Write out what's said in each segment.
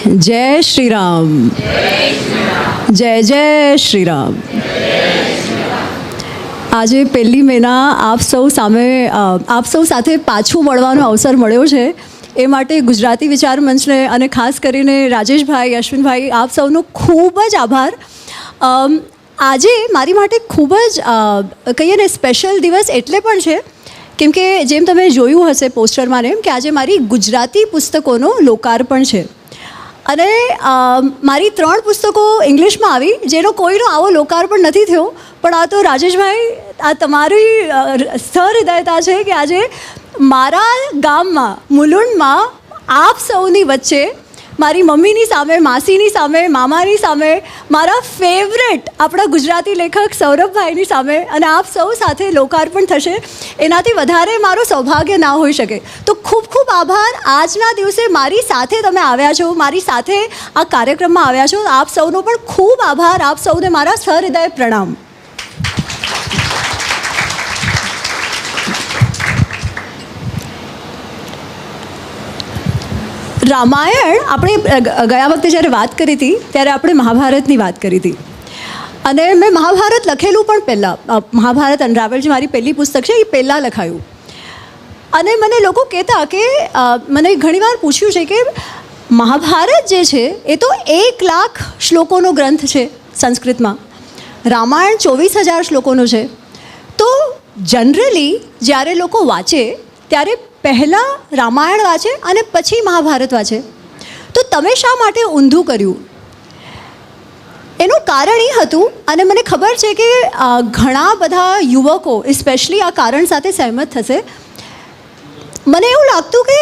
जय श्री राम, जय जय શ્રી રામ. આજે 1 મેના આપ સૌ સાથે પાછું મળવાનો અવસર મળ્યો છે. એ માટે ગુજરાતી વિચાર મંચને અને ખાસ કરીને રાજેશભાઈ, અશ્વિનભાઈ, આપ સૌનો ખૂબ જ આભાર. આજે મારી માટે ખૂબ જ કહીએ ને સ્પેશિયલ દિવસ એટલે પણ છે કેમ કે જેમ તમે જોયું હશે પોસ્ટરમાં એમ કે આજે મારી ગુજરાતી પુસ્તકોનો લોકાર્પણ છે. અને મારી 3 પુસ્તકો ઇંગ્લિશમાં આવી જેનો કોઈનો આવો લોકાર્પણ નથી થયો. પણ આ તો રાજેશભાઈ, આ તમારી સહૃદયતા છે કે આજે મારા ગામમાં મુલુંડમાં આપ સૌની વચ્ચે મારી મમ્મીની સામે, માસીની સામે, મામાની સામે, મારા ફેવરેટ આપણા ગુજરાતી લેખક સૌરભભાઈની સામે અને આપ સૌ સાથે લોકાર્પણ થશે. એનાથી વધારે મારું સૌભાગ્ય ના હોઈ શકે. તો ખૂબ ખૂબ આભાર. આજના દિવસે મારી સાથે તમે આવ્યા છો, મારી સાથે આ કાર્યક્રમમાં આવ્યા છો. આપ સૌનો પણ ખૂબ આભાર. આપ સૌને મારા સહૃદય પ્રણામ. રામાયણ આપણે ગયા વખતે જ્યારે વાત કરી હતી ત્યારે આપણે મહાભારતની વાત કરી હતી અને મેં મહાભારત લખેલું પણ પહેલાં. મહાભારત અનરાવેલ જે મારી પહેલી પુસ્તક છે એ પહેલાં લખાયું. અને મને લોકો કહેતા કે મને ઘણીવાર પૂછ્યું છે કે મહાભારત જે છે એ તો 1 લાખ શ્લોકોનો ગ્રંથ છે સંસ્કૃતમાં. રામાયણ 24,000 શ્લોકોનો છે. તો જનરલી જ્યારે લોકો વાંચે ત્યારે પહેલાં રામાયણ વાંચે અને પછી મહાભારત વાંચે. તો તમે શા માટે ઊંધું કર્યું? એનું કારણ એ હતું અને મને ખબર છે કે ઘણા બધા યુવકો સ્પેશિયલી આ કારણ સાથે સહેમત થશે. મને એવું લાગતું કે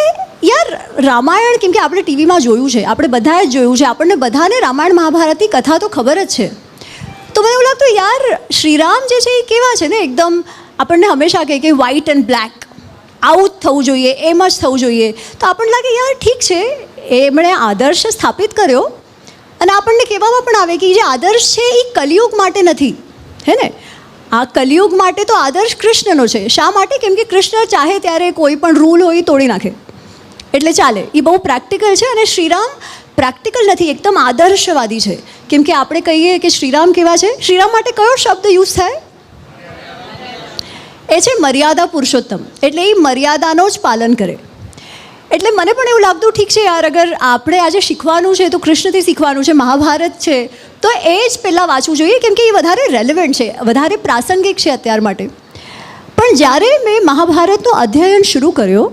યાર રામાયણ, કેમ કે આપણે ટીવીમાં જોયું છે, આપણે બધાએ જ જોયું છે, આપણને બધાને રામાયણ મહાભારતની કથા તો ખબર જ છે. તો મને એવું લાગતું યાર શ્રીરામ જે છે એ કેવા છે ને એકદમ આપણને હંમેશા કહે કે વ્હાઇટ એન્ડ બ્લેક, આવું જ થવું જોઈએ, એમ જ થવું જોઈએ. તો આપણને લાગે યાર ઠીક છે, એમણે આદર્શ સ્થાપિત કર્યો અને આપણને કહેવામાં પણ આવે કે જે આદર્શ છે એ કલિયુગ માટે નથી, હે ને. આ કલિયુગ માટે તો આદર્શ કૃષ્ણનો છે. શા માટે? કેમ કે કૃષ્ણ ચાહે ત્યારે કોઈ પણ રૂલ હોય તોડી નાખે એટલે ચાલે. એ બહુ પ્રેક્ટિકલ છે અને શ્રીરામ પ્રેક્ટિકલ નથી, એકદમ આદર્શવાદી છે. કેમ કે આપણે કહીએ કે શ્રીરામ કેવા છે, શ્રીરામ માટે કયો શબ્દ યુઝ થાય? એ છે મર્યાદા પુરુષોત્તમ. એટલે એ મર્યાદાનો જ પાલન કરે. એટલે મને પણ એવું લાગતું ઠીક છે યાર, અગર આપણે આજે શીખવાનું છે તો કૃષ્ણથી શીખવાનું છે, મહાભારત છે તો એ જ પહેલાં વાંચવું જોઈએ કેમ કે એ વધારે રેલેવન્ટ છે, વધારે પ્રાસંગિક છે અત્યાર માટે. પણ જ્યારે મેં મહાભારતનું અધ્યયન શરૂ કર્યો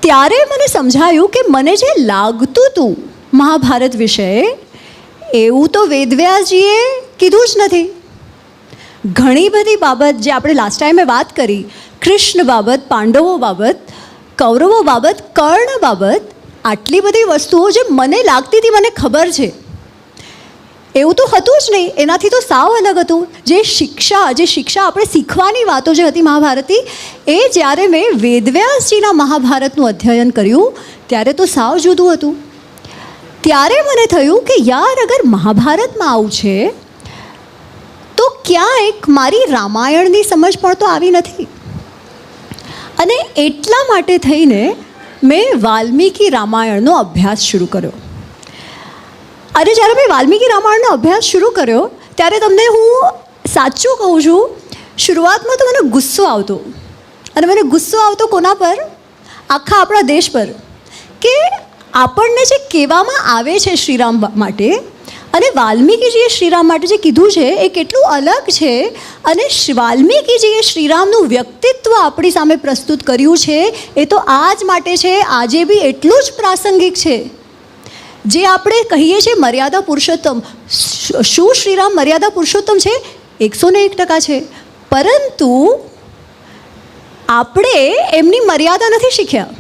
ત્યારે મને સમજાયું કે મને જે લાગતું હતું મહાભારત વિશે એવું તો વેદવ્યાસજીએ કીધું જ નથી. ઘણી બધી બાબત જે આપણે લાસ્ટ ટાઈમે વાત કરી, કૃષ્ણ બાબત, પાંડવો બાબત, કૌરવો બાબત, કર્ણ બાબત, આટલી બધી વસ્તુઓ જે મને લાગતી હતી મને ખબર છે એવું તો હતું જ નહીં. એનાથી તો સાવ અલગ હતું. જે શિક્ષા આપણે શીખવાની વાતો જે હતી મહાભારતની, એ જ્યારે મેં વેદવ્યાસજીના મહાભારતનું અધ્યયન કર્યું ત્યારે તો સાવ જુદું હતું. ત્યારે મને થયું કે યાર અગર મહાભારતમાં આવું છે તો ક્યાંક મારી રામાયણની સમજ પણ તો આવી નથી. અને એટલા માટે થઈને મેં વાલ્મીકી રામાયણનો અભ્યાસ શરૂ કર્યો. અને જ્યારે મેં વાલ્મીકી રામાયણનો અભ્યાસ શરૂ કર્યો ત્યારે તમને હું સાચું કહું છું, શરૂઆતમાં તો મને ગુસ્સો આવતો. અને મને ગુસ્સો આવતો કોના પર? આખા આપણા દેશ પર. કે આપણને જે કહેવામાં આવે છે શ્રીરામ માટે અને વાલ્મીકીજીએ શ્રીરામ માટે જે કીધું છે એ કેટલું અલગ છે. અને વાલ્મીકીજીએ શ્રીરામનું વ્યક્તિત્વ આપણી સામે પ્રસ્તુત કર્યું છે એ તો આજ માટે છે, આજે બી એટલું જ પ્રાસંગિક છે. જે આપણે કહીએ છીએ મર્યાદા પુરુષોત્તમ, શું શ્રીરામ મર્યાદા પુરુષોત્તમ છે? 101% છે. પરંતુ આપણે એમની મર્યાદા નથી શીખ્યા.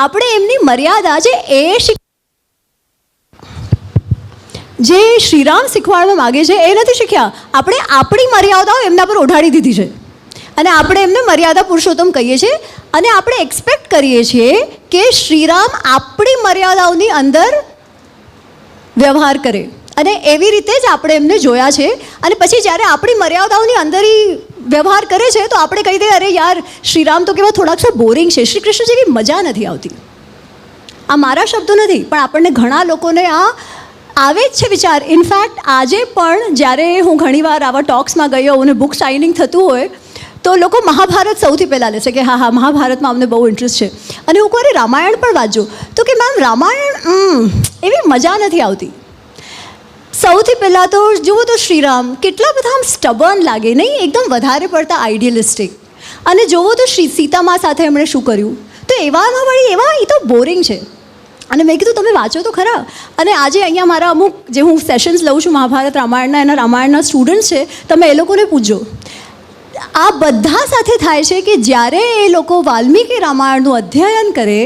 આપણે એમની મર્યાદા જે શ્રીરામ શીખવાડવા માગે છે એ નથી શીખ્યા. આપણે આપણી મર્યાદાઓ એમના પર ઓઢાડી દીધી છે અને આપણે એમને મર્યાદા પુરુષોત્તમ કહીએ છીએ અને આપણે એક્સપેક્ટ કરીએ છીએ કે શ્રીરામ આપણી મર્યાદાઓની અંદર વ્યવહાર કરે અને એવી રીતે જ આપણે એમને જોયા છે. અને પછી જ્યારે આપણી મર્યાદાઓની અંદર વ્યવહાર કરે છે તો આપણે કહી દઈએ અરે યાર શ્રીરામ તો કેવા થોડાક બોરિંગ છે, શ્રી કૃષ્ણ જેવી મજા નથી આવતી. આ મારા શબ્દો નથી, પણ આપણને ઘણા લોકોને આ આવે જ છે વિચાર. ઇનફેક્ટ આજે પણ જ્યારે હું ઘણીવાર આવા ટોક્સમાં ગઈ હોઉં અને બુક સાઇનિંગ થતું હોય તો લોકો મહાભારત સૌથી પહેલાં લેશે કે હા મહાભારતમાં અમને બહુ ઇન્ટરેસ્ટ છે. અને હું કહું રામાયણ પણ વાંચજો તો કે મેમ રામાયણ એવી મજા નથી આવતી. સૌથી પહેલાં તો જુઓ તો શ્રીરામ કેટલા બધા આમ સ્ટબર્ન લાગે નહીં, એકદમ વધારે પડતા આઈડિયલિસ્ટિક. અને જુઓ તો સીતામા સાથે એમણે શું કર્યું, તો એવામાં વળી એવા એ તો બોરિંગ છે. અને મેં કીધું તમે વાંચો તો ખરા. અને આજે અહીંયા મારા અમુક જે હું સેશન્સ લઉં છું મહાભારત રામાયણના, એના રામાયણના સ્ટુડન્ટ્સ છે, તમે એ લોકોને પૂછજો. આ બધા સાથે થાય છે કે જ્યારે એ લોકો વાલ્મીકી રામાયણનું અધ્યયન કરે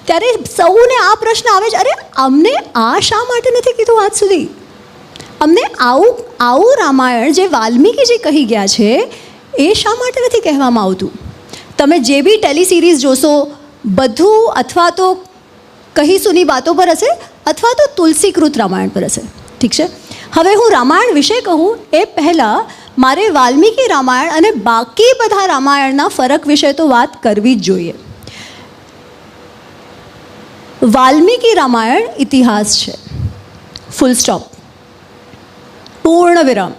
ત્યારે સૌને આ પ્રશ્ન આવે છે, અરે અમને આ શા માટે નથી કીધું આજ સુધી? અમને આવું રામાયણ જે વાલ્મીકીજી કહી ગયા છે એ શા માટે નથી કહેવામાં આવતું? તમે જે બી ટેલી સિરીઝ જોશો બધું અથવા તો કહી સુની વાતો પર હશે અથવા તો તુલસીકૃત રામાયણ પર હશે. ઠીક છે, હવે હું રામાયણ વિશે કહું એ પહેલાં મારે વાલ્મીકી રામાયણ અને બાકી બધા રામાયણના ફરક વિશે તો વાત કરવી જ જોઈએ. વાલ્મીકી રામાયણ ઇતિહાસ છે, ફૂલ સ્ટોપ, પૂર્ણ વિરામ.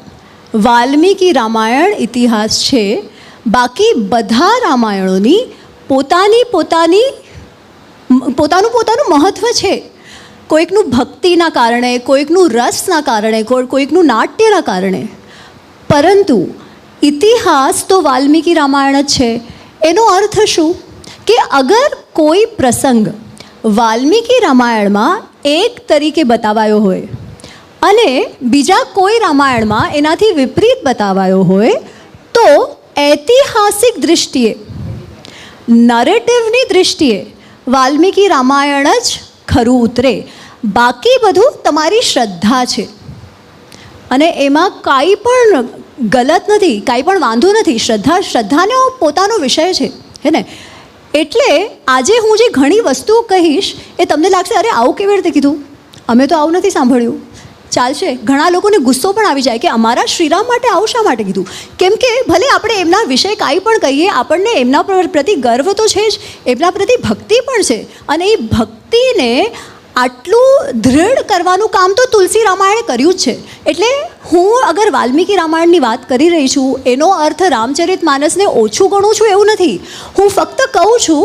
વાલ્મીકી રામાયણ ઇતિહાસ છે. બાકી બધા રામાયણોની પોતાનું મહત્ત્વ છે. કોઈકનું ભક્તિના કારણે, કોઈકનું રસના કારણે, કોઈકનું નાટ્યના કારણે, પરંતુ ઇતિહાસ તો વાલ્મીકી રામાયણ જ છે. એનો અર્થ શું કે અગર કોઈ પ્રસંગ વાલ્મીકી રામાયણમાં એક તરીકે બતાવાયો હોય અને બીજા કોઈ રામાયણમાં એનાથી વિપરીત બતાવાયો હોય તો ઐતિહાસિક દૃષ્ટિએ, નરેટિવની દૃષ્ટિએ વાલ્મીકી રામાયણ જ ખરું ઉતરે. બાકી બધું તમારી શ્રદ્ધા છે અને એમાં કાંઈ પણ ગલત નથી, કાંઈ પણ વાંધો નથી. શ્રદ્ધાનો પોતાનો વિષય છે, હે ને? એટલે આજે હું જે ઘણી વસ્તુઓ કહીશ એ તમને લાગશે અરે આવું કેવી રીતે કીધું, અમે તો આવું નથી સાંભળ્યું. ચાલશે, ઘણા લોકોને ગુસ્સો પણ આવી જાય કે અમારા શ્રીરામ માટે આવું શા માટે કીધું? કેમ કે ભલે આપણે એમના વિશે કાંઈ પણ કહીએ, આપણને એમના પ્રતિ ગર્વ તો છે જ, એમના પ્રતિ ભક્તિ પણ છે. અને એ ભક્તિને આટલું દૃઢ કરવાનું કામ તો તુલસી રામાયણે કર્યું જ છે. એટલે હું અગર વાલ્મીકી રામાયણની વાત કરી રહી છું એનો અર્થ રામચરિત માનસને ઓછું ગણું છું એવું નથી. હું ફક્ત કહું છું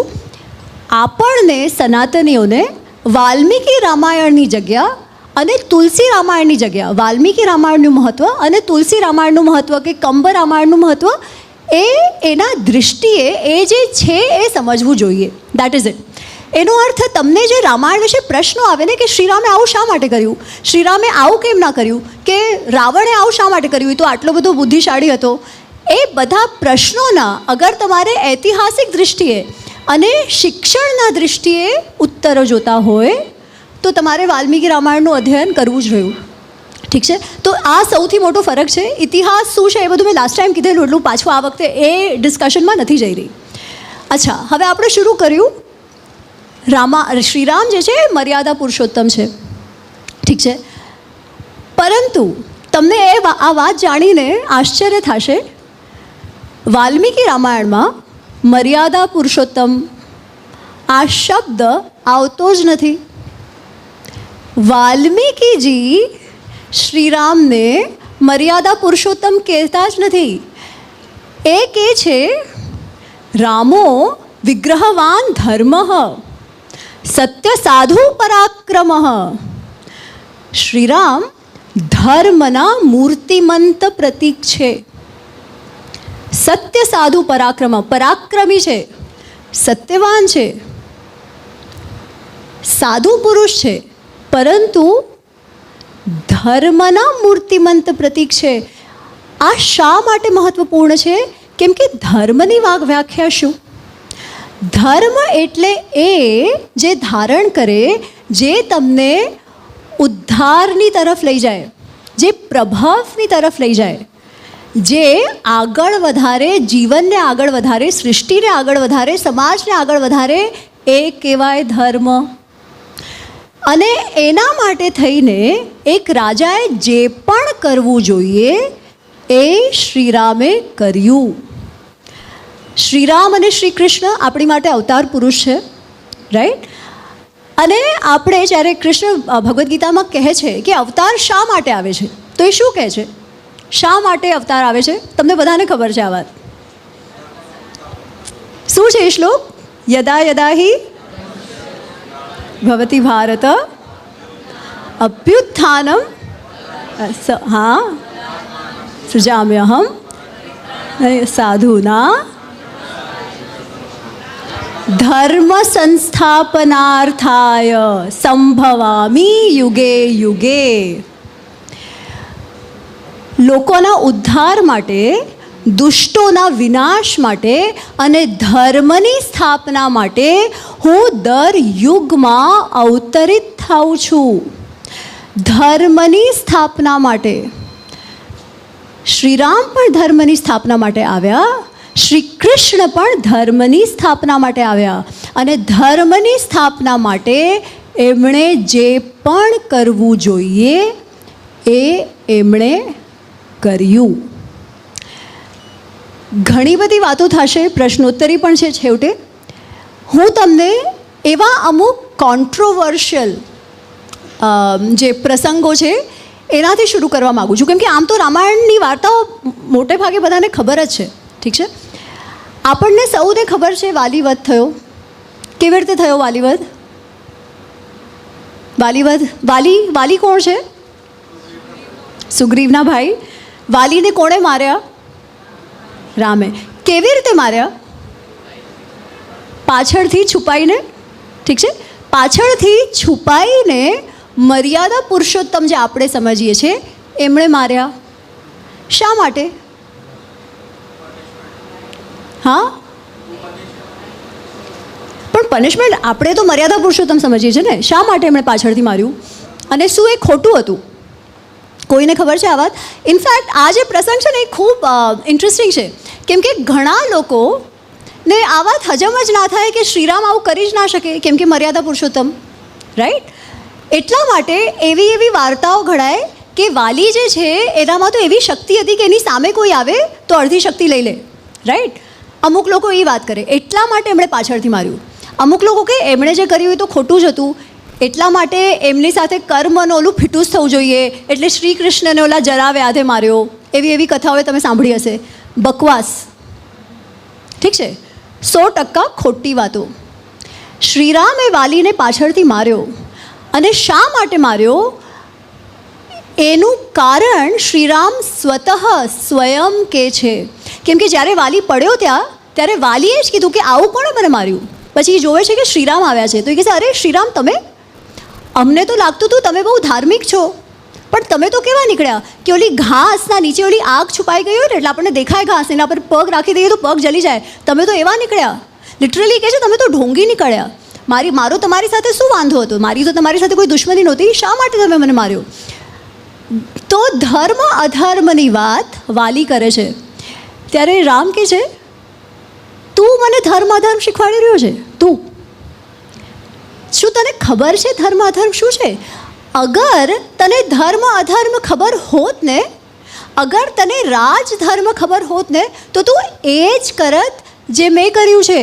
આપણને સનાતનીઓને વાલ્મીકી રામાયણની જગ્યા અને તુલસી રામાયણની જગ્યા, વાલ્મીકી રામાયણનું મહત્ત્વ અને તુલસી રામાયણનું મહત્ત્વ કે કંબ રામાયણનું મહત્ત્વ એના દૃષ્ટિએ એ જે છે એ સમજવું જોઈએ. That is it. એનો અર્થ તમને જે રામાયણ વિશે પ્રશ્નો આવે ને કે શ્રીરામે આવું શા માટે કર્યું, શ્રીરામે આવું કેમ ના કર્યું, કે રાવણે આવું શા માટે કર્યું, તો આટલો બધો બુદ્ધિશાળી હતો, એ બધા પ્રશ્નોના અગર તમારે ઐતિહાસિક દૃષ્ટિએ અને શિક્ષણના દૃષ્ટિએ ઉત્તરો જોતા હોય તો તમારે વાલ્મીકી રામાયણનું અધ્યયન કરવું જ રહ્યું. ઠીક છે, તો આ સૌથી મોટો ફરક છે. ઇતિહાસ શું છે એ બધું મેં લાસ્ટ ટાઈમ કીધેલું, એટલું પાછું આ વખતે એ ડિસ્કશનમાં નથી જઈ રહી. અચ્છા, હવે આપણે શરૂ કર્યું. શ્રીરામ જે છે મર્યાદા પુરુષોત્તમ છે, ઠીક છે, પરંતુ તમને આ વાત જાણીને આશ્ચર્ય થશે, વાલ્મીકી રામાયણમાં મર્યાદા પુરુષોત્તમ આ શબ્દ આવતો જ નથી. વાલ્મીકીજી શ્રીરામને મર્યાદા પુરુષોત્તમ કહેતા જ નથી. એ કહે છે રામો વિગ્રહવાન ધર્મ સત્ય સાધુ પરાક્રમ. શ્રીરામ ધર્મના મૂર્તિમંત પ્રતીક છે. સત્ય સાધુ પરાક્રમ, પરાક્રમી છે, સત્યવાન છે, સાધુ પુરુષ છે, પરંતુ ધર્મના મૂર્તિમંત પ્રતીક છે. આ શા માટે મહત્વપૂર્ણ છે? કેમ કે ધર્મની વ્યાખ્યા શું? ધર્મ એટલે એ જે ધારણ કરે, જે તમને ઉદ્ધારની તરફ લઈ જાય, જે પ્રભાવની તરફ લઈ જાય, જે આગળ વધારે, જીવનને આગળ વધારે, સૃષ્ટિને આગળ વધારે, સમાજને આગળ વધારે, એ કહેવાય ધર્મ. અને એના માટે થઈને એક રાજાએ જે પણ કરવું જોઈએ એ શ્રીરામે કર્યું. શ્રીરામ અને શ્રી કૃષ્ણ આપણી માટે અવતાર પુરુષ છે, રાઈટ? અને આપણે જ્યારે કૃષ્ણ ભગવદ્ ગીતામાં કહે છે કે અવતાર શા માટે આવે છે, તો એ શું કહે છે? શા માટે અવતાર આવે છે? તમને બધાને ખબર છે આ વાત. શું છે એ શ્લોક? યદા યદા હિ ભવતી ભારત અભ્યુત્થાનમ હા સૃજામ્યહમ સાધુના ધર્મ સંસ્થાપનાર્થાય સંભવામી યુગે યુગે. લોકોના ઉદ્ધાર માટે, દુષ્ટોના વિનાશ માટે અને ધર્મની સ્થાપના માટે હું દર યુગમાં અવતરિત થાઉં છું. ધર્મની સ્થાપના માટે શ્રીરામ પણ ધર્મની સ્થાપના માટે આવ્યા, શ્રી કૃષ્ણ પણ ધર્મની સ્થાપના માટે આવ્યા. અને ધર્મની સ્થાપના માટે એમણે જે પણ કરવું જોઈએ એ એમણે કર્યું. ઘણી બધી વાતો થશે, પ્રશ્નોત્તરી પણ છે છેવટે. હું તમને એવા અમુક કોન્ટ્રોવર્શિયલ જે પ્રસંગો છે એનાથી શરૂ કરવા માગું છું, કેમ કે આમ તો રામાયણની વાર્તાઓ મોટે ભાગે બધાને ખબર જ છે. ઠીક છે, આપણને સૌને ખબર છે વાલીવધ થયો. કેવી રીતે થયો વાલીવધ? વાલી કોણ છે? સુગ્રીવના ભાઈ. વાલીને કોણે માર્યા? રામે. કેવી રીતે માર્યા? પાછળથી છુપાઈને. ઠીક છે, પાછળથી છુપાઈને મર્યાદા પુરુષોત્તમ જે આપણે સમજીએ છીએ એમણે માર્યા. શા માટે? હા, પણ પનિશમેન્ટ આપણે તો મર્યાદા પુરુષોત્તમ સમજીએ છીએ ને. શા માટે એમણે પાછળથી માર્યું અને શું એ ખોટું હતું? કોઈને ખબર છે આ વાત? ઇનફેક્ટ આ જે પ્રસંગ છે ને એ ખૂબ ઇન્ટરેસ્ટિંગ છે, કેમ કે ઘણા લોકોને આ વાત હજમ જ ના થાય કે શ્રીરામ આવું કરી જ ના શકે, કેમ કે મર્યાદા પુરુષોત્તમ. રાઈટ? એટલા માટે એવી વાર્તાઓ ઘડાય કે વાલી જે છે એનામાં તો એવી શક્તિ હતી કે એની સામે કોઈ આવે તો અડધી શક્તિ લઈ લે. રાઈટ? અમુક લોકો એ વાત કરે એટલા માટે એમણે પાછળથી માર્યું. અમુક લોકો કે એમણે જે કર્યું એ તો ખોટું જ હતું, એટલા માટે એમની સાથે કર્મનું ઓલું ફિટુસ થવું જોઈએ, એટલે શ્રી કૃષ્ણને ઓલા જરા વ્યાધે માર્યો. એવી કથાઓ તમે સાંભળી હશે. બકવાસ. ઠીક છે, 100% ખોટી વાતો. શ્રીરામે વાલીને પાછળથી માર્યો અને શા માટે માર્યો એનું કારણ શ્રીરામ સ્વયં કે છે. કેમ કે જ્યારે વાલી પડ્યો ત્યારે વાલીએ જ કીધું કે આવું કોણે મને માર્યું. પછી જોવે છે કે શ્રીરામ આવ્યા છે તો એ કહે છે, અરે શ્રીરામ તમે, અમને તો લાગતું હતું તમે બહુ ધાર્મિક છો, પણ તમે તો કેવા નીકળ્યા કે ઓલી ઘાસના નીચે ઓલી આગ છુપાઈ ગઈ હોય ને એટલે આપણને દેખાય ઘાસ, એના પર પગ રાખી દઈએ તો પગ જલી જાય. તમે તો એવા નીકળ્યા. લિટરલી કહે છે તમે તો ઢોંગી નીકળ્યા. મારો તમારી સાથે શું વાંધો હતો? મારી તો તમારી સાથે કોઈ દુશ્મની નહોતી, શા માટે તમે મને માર્યો? તો ધર્મ અધર્મની વાત વાલી કરે છે ત્યારે રામ કહે છે તું મને ધર્મ અધર્મ શીખવાડી રહ્યો છે? તું શું તને ખબર છે ધર્મ અધર્મ શું છે? અગર તને ધર્મ અધર્મ ખબર હોત ને, અગર તને રાજધર્મ ખબર હોત ને તો તું એ જ કરત જે મેં કર્યું છે.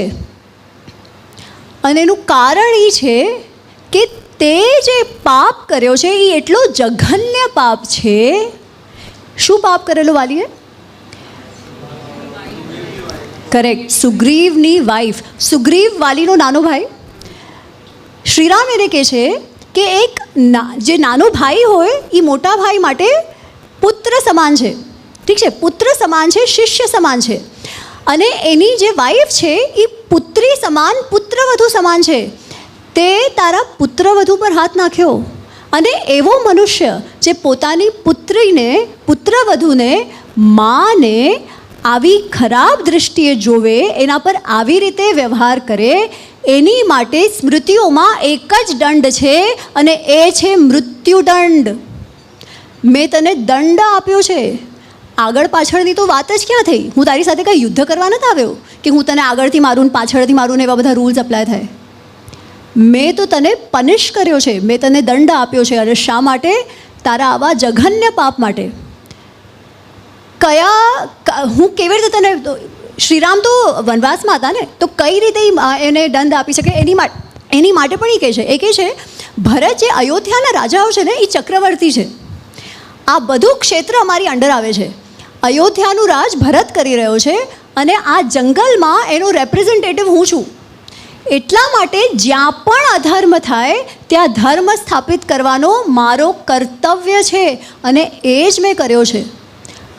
અને એનું કારણ એ છે કે તે જે પાપ કર્યો છે એ એટલો જઘન્ય પાપ છે. શું પાપ કરેલો વાલીએ? કરેક્ટ, સુગ્રીવની વાઈફ. સુગ્રીવ વાલીનો નાનો ભાઈ. શ્રીરામ એને કહે છે કે એક જે નાનો ભાઈ હોય એ મોટા ભાઈ માટે પુત્ર સમાન છે. ઠીક છે, પુત્ર સમાન છે, શિષ્ય સમાન છે. અને એની જે વાઈફ છે એ પુત્રી સમાન, પુત્રવધુ સમાન છે. તે તારા પુત્રવધુ પર હાથ નાખ્યો. અને એવો મનુષ્ય જે પોતાની પુત્રીને, પુત્રવધુને, માને આવી ખરાબ દૃષ્ટિએ જોવે, એના પર આવી રીતે વ્યવહાર કરે, એની માટે સ્મૃતિઓમાં એક જ દંડ છે અને એ છે મૃત્યુદંડ. મેં તને દંડ આપ્યો છે. આગળ પાછળની તો વાત જ ક્યાં થઈ? હું તારી સાથે કંઈ યુદ્ધ કરવા નથી આવ્યો કે હું તને આગળથી મારું પાછળથી મારું ને એવા બધા રૂલ્સ અપ્લાય થાય. મેં તો તને પનિશ કર્યો છે, મેં તને દંડ આપ્યો છે. અને શા માટે? તારા આવા જઘન્ય પાપ માટે. હું કેવી રીતે તને, શ્રીરામ તો વનવાસમાં હતા ને, તો કઈ રીતે એને દંડ આપી શકે? એની માટે એની માટે પણ એ કહે છે ભરત જે અયોધ્યાના રાજાઓ છે ને એ ચક્રવર્તી છે, આ બધું ક્ષેત્ર અમારી અંડર આવે છે, અયોધ્યાનું રાજ ભરત કરી રહ્યો છે અને આ જંગલમાં એનો રેપ્રેઝેન્ટેટિવ હું છું, એટલા માટે જ્યાં પણ અધર્મ થાય ત્યાં ધર્મ સ્થાપિત કરવાનો મારો કર્તવ્ય છે અને એ જ મેં કર્યો છે.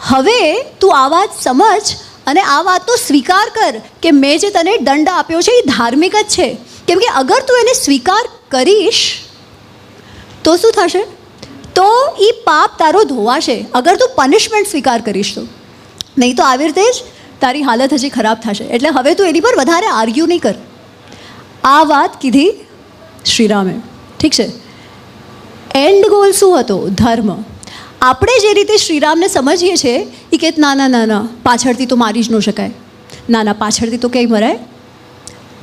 હવે તું આ વાત સમજ અને આ વાતનો સ્વીકાર કર કે મેં જે તને દંડ આપ્યો છે એ ધાર્મિક જ છે, કેમ કે અગર તું એને સ્વીકાર કરીશ તો શું થશે, તો એ પાપ તારો ધોવાશે, અગર તું પનિશમેન્ટ સ્વીકાર કરીશ તો, નહીં તો આવી રીતે જ તારી હાલત હજી ખરાબ થશે. એટલે હવે તું એની પર વધારે આર્ગ્યુ નહીં કર. આ વાત કીધી શ્રીરામે. ઠીક છે, એન્ડ ગોલ શું હતો? ધર્મ. આપણે જે રીતે શ્રીરામને સમજીએ છીએ એ કે ના ના ના ના પાછળથી તો મારી જ ન શકાય, ના ના પાછળથી તો ક્યાંય મરાય,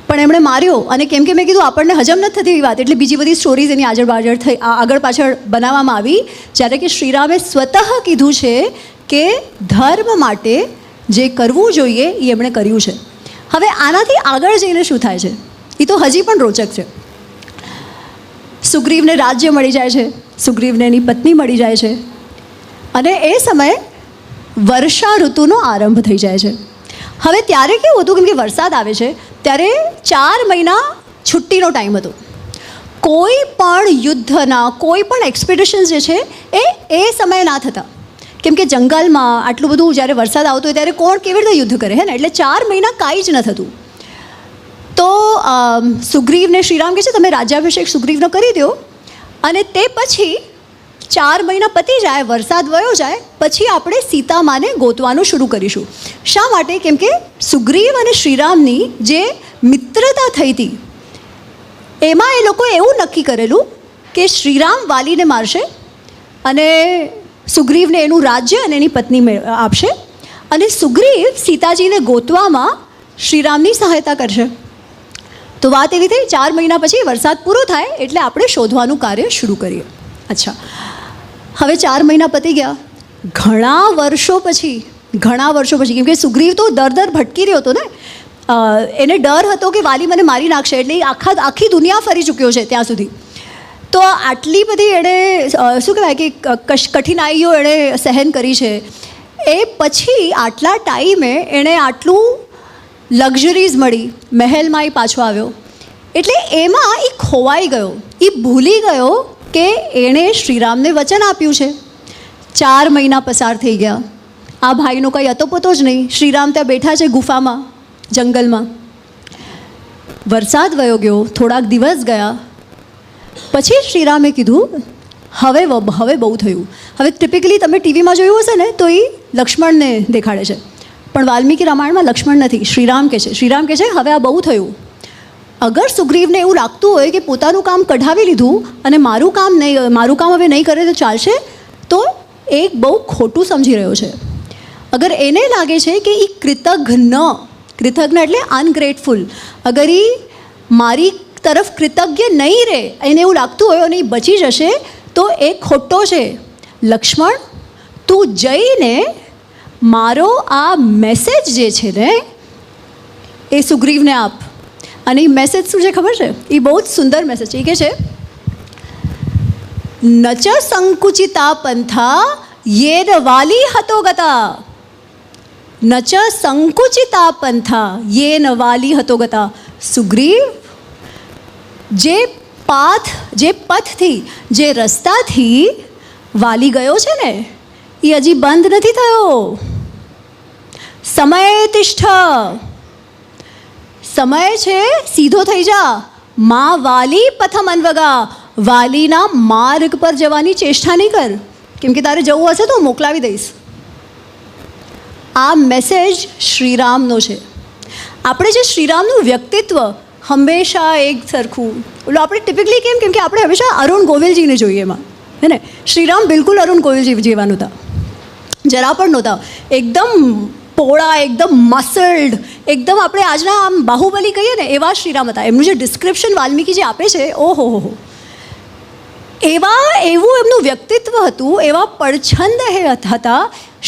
પણ એમણે માર્યો. અને કેમ કે મેં કીધું આપણને હજમ નથી થતી એવી વાત, એટલે બીજી બધી સ્ટોરીઝ એની આગળ પાછળ બનાવવામાં આવી, જ્યારે કે શ્રીરામે સ્વતઃ કીધું છે કે ધર્મ માટે જે કરવું જોઈએ એ એમણે કર્યું છે. હવે આનાથી આગળ જઈને શું થાય છે એ તો હજી પણ રોચક છે. સુગ્રીવને રાજ્ય મળી જાય છે, સુગ્રીવને એની પત્ની મળી જાય છે અને એ સમયે વર્ષા ઋતુનો આરંભ થઈ જાય છે. હવે ત્યારે કેવું હતું, કેમ કે વરસાદ આવે છે ત્યારે 4 મહિના છુટ્ટીનો ટાઈમ હતો. કોઈ પણ યુદ્ધના કોઈ પણ એક્સપિડિશન્સ જે છે એ સમયે ના થતા, કેમ કે જંગલમાં આટલું બધું જ્યારે વરસાદ આવતો હોય ત્યારે કોણ કેવી રીતે યુદ્ધ કરે હે ને, એટલે 4 મહિના કાંઈ જ ન થતું. તો સુગ્રીવને શ્રીરામ કહે છે તમે રાજ્યાભિષેક સુગ્રીવનો કરી દો અને તે પછી 4 મહિના પતી જાય, વરસાદ વયો જાય, પછી આપણે સીતામાને ગોતવાનું શરૂ કરીશું. શા માટે? કેમ કે સુગ્રીવ અને શ્રીરામની જે મિત્રતા થઈ હતી એમાં એ લોકોએ એવું નક્કી કરેલું કે શ્રીરામ વાલીને મારશે અને સુગ્રીવને એનું રાજ્ય અને એની પત્ની આપશે અને સુગ્રીવ સીતાજીને ગોતવામાં શ્રીરામની સહાયતા કરશે. તો વાત એવી થઈ, 4 મહિના પછી વરસાદ પૂરો થાય એટલે આપણે શોધવાનું કાર્ય શરૂ કરીએ. અચ્છા, હવે 4 મહિના પતી ગયા, ઘણા વર્ષો પછી, કેમ કે સુગ્રીવ તો દર ભટકી રહ્યો હતો ને, એને ડર હતો કે વાલી મને મારી નાખશે, એટલે આખી દુનિયા ફરી ચૂક્યો છે ત્યાં સુધી. તો આટલી બધી એણે શું કહેવાય કે કઠિનાઈઓ એણે સહન કરી છે. એ પછી આટલા ટાઈમે એણે આટલું લક્ઝરીઝ મળી, મહેલમાં એ પાછો આવ્યો, એટલે એમાં એ ખોવાઈ ગયો, એ ભૂલી ગયો કે એણે શ્રીરામને વચન આપ્યું છે. 4 મહિના પસાર થઈ ગયા, આ ભાઈનો કંઈ અતોપતો જ નહીં. શ્રીરામ ત્યાં બેઠા છે ગુફામાં, જંગલમાં. વરસાદ વયો ગયો, થોડાક દિવસ ગયા, પછી શ્રીરામે કીધું હવે બહુ થયું. હવે ટિપિકલી તમે ટીવીમાં જોયું હશે ને તો એ લક્ષ્મણને દેખાડે છે, પણ વાલ્મીકી રામાયણમાં લક્ષ્મણ નથી, શ્રીરામ કહે છે હવે આ બહુ થયું. અગર સુગ્રીવને એવું લાગતું હોય કે પોતાનું કામ કઢાવી લીધું અને મારું કામ હવે નહીં કરે તો ચાલશે, તો એ બહુ ખોટું સમજી રહ્યો છે. અગર એને લાગે છે કે એ કૃતજ્ઞ એટલે અનગ્રેટફુલ, અગર એ મારી તરફ કૃતજ્ઞ નહીં રહે, એને એવું લાગતું હોય અને એ બચી જશે, તો એ ખોટો છે. લક્ષ્મણ, તું જઈને મારો આ મેસેજ જે છે ને એ સુગ્રીવને આપ. અને એ મેસેજ શું છે ખબર છે? એ બહુ જ સુંદર મેસેજ છે. એ કહે છે નચ સંકુચિતા પંથા યેન વાલી હતો ગતા, નચ સંકુચિતા પંથા યેન વાલી હતો ગતા. સુગ્રીવ, જે પથથી, જે રસ્તાથી વાલી ગયો છે ને એ હજી બંધ નથી થયો. સમય તિષ્ઠ, સમય છે, સીધો થઈ જા. માં વાલી પથમ અનવગા, વાલીના માર્ગ પર જવાની ચેષ્ટા નહીં કર, કેમ કે તારે જવું હશે તો મોકલાવી દઈશ. આ મેસેજ શ્રીરામનો છે. આપણે જે શ્રીરામનું વ્યક્તિત્વ હંમેશા એક સરખું, એટલે આપણે ટિપિકલી કેમ કે આપણે હંમેશા અરુણ ગોવિલજીને જોઈએ એમાં, હે ને. શ્રીરામ બિલકુલ અરુણ ગોવિલજી જેવા નહોતા, જરા પણ નહોતા. એકદમ પોળા, એકદમ મસલ્ડ, એકદમ આપણે આજના આમ બાહુબલી કહીએ ને એવા શ્રીરામ હતા. એમનું જે ડિસ્ક્રિપ્શન વાલ્મીકી જે આપે છે, ઓહો, એવું એમનું વ્યક્તિત્વ હતું, એવા પડછંદ હતા,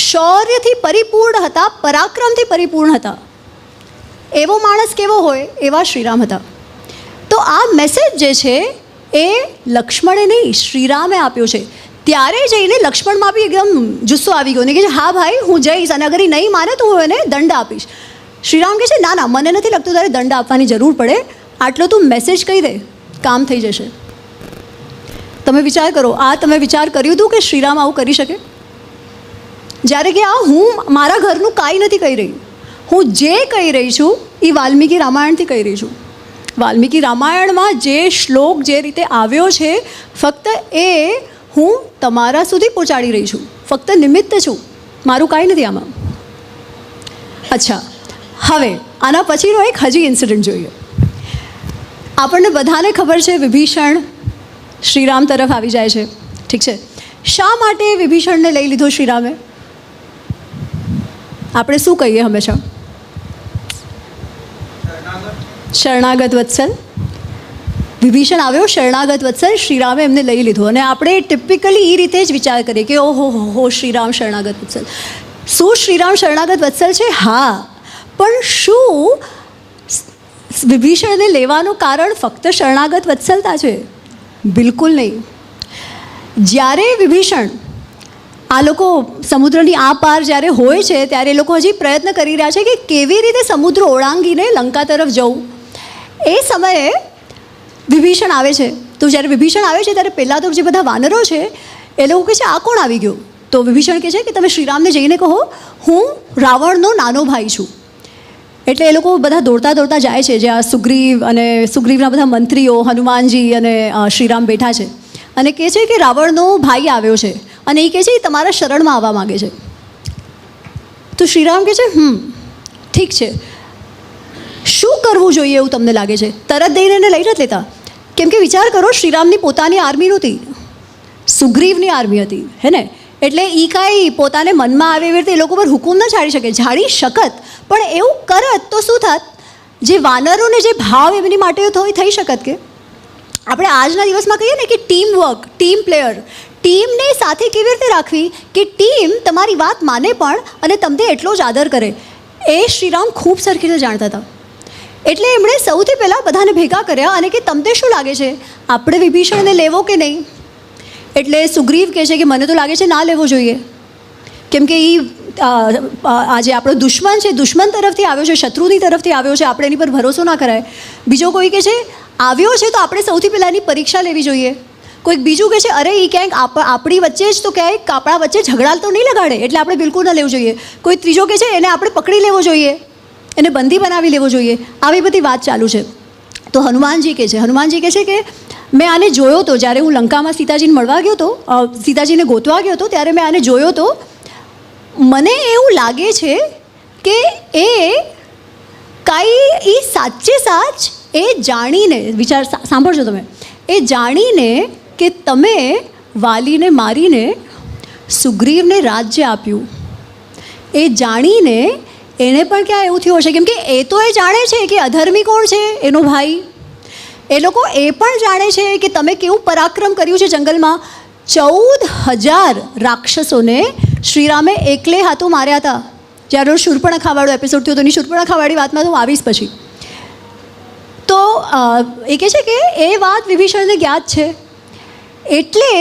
શૌર્યથી પરિપૂર્ણ હતા, પરાક્રમથી પરિપૂર્ણ હતા. એવો માણસ કેવો હોય એવા શ્રીરામ હતા. તો તો આ મેસેજ જે છે એ લક્ષ્મણે નહીં શ્રીરામે આપ્યો છે. ત્યારે જઈને લક્ષ્મણમાં બી એકદમ જુસ્સો આવી ગયો ને કે હા ભાઈ હું જઈશ, અને અગર એ નહીં માને તો હું એને દંડ આપીશ. શ્રીરામ કહે છે ના ના, મને નથી લાગતું તારે દંડ આપવાની જરૂર પડે, આટલો તું મેસેજ કહી દે, કામ થઈ જશે. તમે વિચાર કરો, આ તમે વિચાર કર્યું હતું કે શ્રીરામ આવું કરી શકે? જ્યારે કે આ હું મારા ઘરનું કાંઈ નથી કહી રહી, હું જે કહી રહી છું એ વાલ્મીકી રામાયણથી કહી રહી છું. વાલ્મીકી રામાયણમાં જે શ્લોક જે રીતે આવ્યો છે ફક્ત એ હું તમારા સુધી પહોંચાડી રહી છું, ફક્ત નિમિત્ત છું, મારું કાંઈ નથી આમાં. અચ્છા, હવે આના પછીનો એક હજી ઇન્સિડન્ટ જોઈએ. આપણને બધાને ખબર છે વિભીષણ શ્રીરામ તરફ આવી જાય છે, ઠીક છે. શા માટે વિભીષણને લઈ લીધો શ્રીરામે? આપણે શું કહીએ હંમેશા? શરણાગત વત્સલ. વિભીષણ આવ્યો શરણાગત વત્સલ, શ્રીરામે એમને લઈ લીધો. અને આપણે ટિપિકલી એ રીતે જ વિચાર કરીએ કે ઓહો હો શ્રીરામ શરણાગત વત્સલ. શું શ્રીરામ શરણાગત વત્સલ છે? હા, પણ શું વિભીષણને લેવાનું કારણ ફક્ત શરણાગત વત્સલતા છે? બિલકુલ નહીં. જ્યારે વિભીષણ આ લોકો સમુદ્રની આ પાર જ્યારે હોય છે ત્યારે એ લોકો હજી પ્રયત્ન કરી રહ્યા છે કે કેવી રીતે સમુદ્ર ઓળંગીને લંકા તરફ જવું. એ સમયે વિભીષણ આવે છે. તો જ્યારે વિભીષણ આવે છે ત્યારે પહેલાં તો જે બધા વાનરો છે એ લોકો કહે છે આ કોણ આવી ગયો? તો વિભીષણ કહે છે કે તમે શ્રીરામને જઈને કહો હું રાવણનો નાનો ભાઈ છું. એટલે એ લોકો બધા દોડતા દોડતા જાય છે, જ્યાં સુગ્રીવ અને સુગ્રીવના બધા મંત્રીઓ, હનુમાનજી અને શ્રીરામ બેઠા છે, અને કહે છે કે રાવણનો ભાઈ આવ્યો છે અને એ કહે છે એ તમારા શરણમાં આવવા માગે છે. તો શ્રીરામ કહે છે ઠીક છે, શું કરવું જોઈએ એવું તમને લાગે છે? તરત દઈને એને લઈ નથી લેતા, કેમ કે વિચાર કરો શ્રીરામની પોતાની આર્મી નહોતી, સુગ્રીવની આર્મી હતી, હે ને? એટલે એ કાંઈ પોતાને મનમાં આવે એવી રીતે એ લોકો પર હુકુમ ન ઝાડી શકે. ઝાડી શકત, પણ એવું કરત તો શું થાત? જે વાનરોને જે ભાવ એમની માટે થઈ શકત કે આપણે આજના દિવસમાં કહીએ ને કે ટીમ વર્ક, ટીમ પ્લેયર, ટીમને સાથે કેવી રીતે રાખવી કે ટીમ તમારી વાત માને પણ અને તમને એટલો જ આદર કરે, એ શ્રીરામ ખૂબ સરખી રીતે જાણતા હતા. એટલે એમણે સૌથી પહેલાં બધાને ભેગા કર્યા અને કે તમને શું લાગે છે આપણે વિભીષણને લેવો કે નહીં? એટલે સુગ્રીવ કહે છે કે મને તો લાગે છે ના લેવો જોઈએ, કેમ કે એ આજે આપણો દુશ્મન છે, દુશ્મન તરફથી આવ્યો છે, શત્રુની તરફથી આવ્યો છે, આપણે એની પર ભરોસો ના કરાય. બીજો કોઈ કહે છે આવ્યો છે તો આપણે સૌથી પહેલાં એની પરીક્ષા લેવી જોઈએ. કોઈક બીજું કહે છે અરે એ ક્યાંક આપણી વચ્ચે જ તો ક્યાંક આપણા વચ્ચે ઝઘડા તો નહીં લગાડે, એટલે આપણે બિલકુલ ન લેવું જોઈએ. કોઈ ત્રીજો કહે છે એને આપણે પકડી લેવો જોઈએ, એને બંદી બનાવી લેવો જોઈએ. આવી બધી વાત ચાલુ છે. તો હનુમાનજી કહે છે કે મેં આને જોયો હતો જ્યારે હું લંકામાં સીતાજીને મળવા ગયો હતો, સીતાજીને ગોતવા ગયો હતો, ત્યારે મેં આને જોયો હતો. મને એવું લાગે છે કે એ કાંઈ સાચે સાચ એ જાણીને, વિચાર સાંભળજો તમે, એ જાણીને કે તમે વાલીને મારીને સુગ્રીવને રાજ્ય આપ્યું, એ જાણીને એને પણ ક્યાં એવું થયું હશે, કેમ કે એ તો એ જાણે છે કે અધર્મી કોણ છે, એનો ભાઈ. એ લોકો એ પણ જાણે છે કે તમે કેવું પરાક્રમ કર્યું છે જંગલમાં. 14,000 રાક્ષસોને શ્રીરામે એકલે હાથો માર્યા હતા. જ્યારે શૂર્પણખાવાળો એપિસોડ થયો તો એની શૂર્પણખાવાળી વાતમાં તો હું આવીશ પછી. તો એ કહે છે કે એ વાત વિભીષણને જ્ઞાત છે, એટલે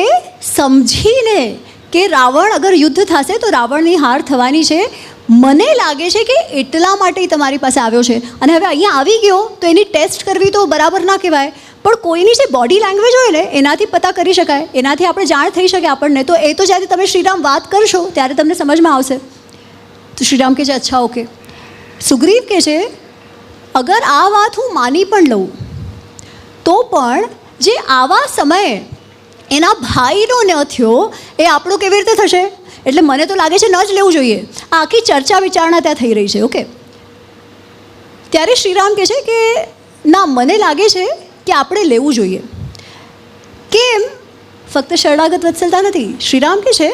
સમજીને કે રાવણ અગર યુદ્ધ થશે તો રાવણની હાર થવાની છે, મને લાગે છે કે એટલા માટે તમારી પાસે આવ્યો છે. અને હવે અહીંયા આવી ગયો તો એની ટેસ્ટ કરવી તો બરાબર ના કહેવાય, પણ કોઈની જે બોડી લેંગ્વેજ હોય ને એનાથી પતા કરી શકાય, એનાથી આપણે જાણ થઈ શકે આપણને. તો એ તો જ્યારે તમે શ્રીરામ વાત કરશો ત્યારે તમને સમજમાં આવશે. તો શ્રીરામ કહે છે અચ્છા ઓકે. સુગ્રીવ કહે છે અગર આ વાત હું માની પણ લઉં તો પણ જે આવા સમયે એના ભાઈનો ન થયો એ આપણો કેવી રીતે થશે? એટલે મને તો લાગે છે ન જ લેવું જોઈએ. આ આખી ચર્ચા વિચારણા ત્યાં થઈ રહી છે. ઓકે, ત્યારે શ્રીરામ કહે છે કે ના, મને લાગે છે કે આપણે લેવું જોઈએ. કેમ? ફક્ત શરણાગત વત્સલતા નથી. શ્રીરામ કહે છે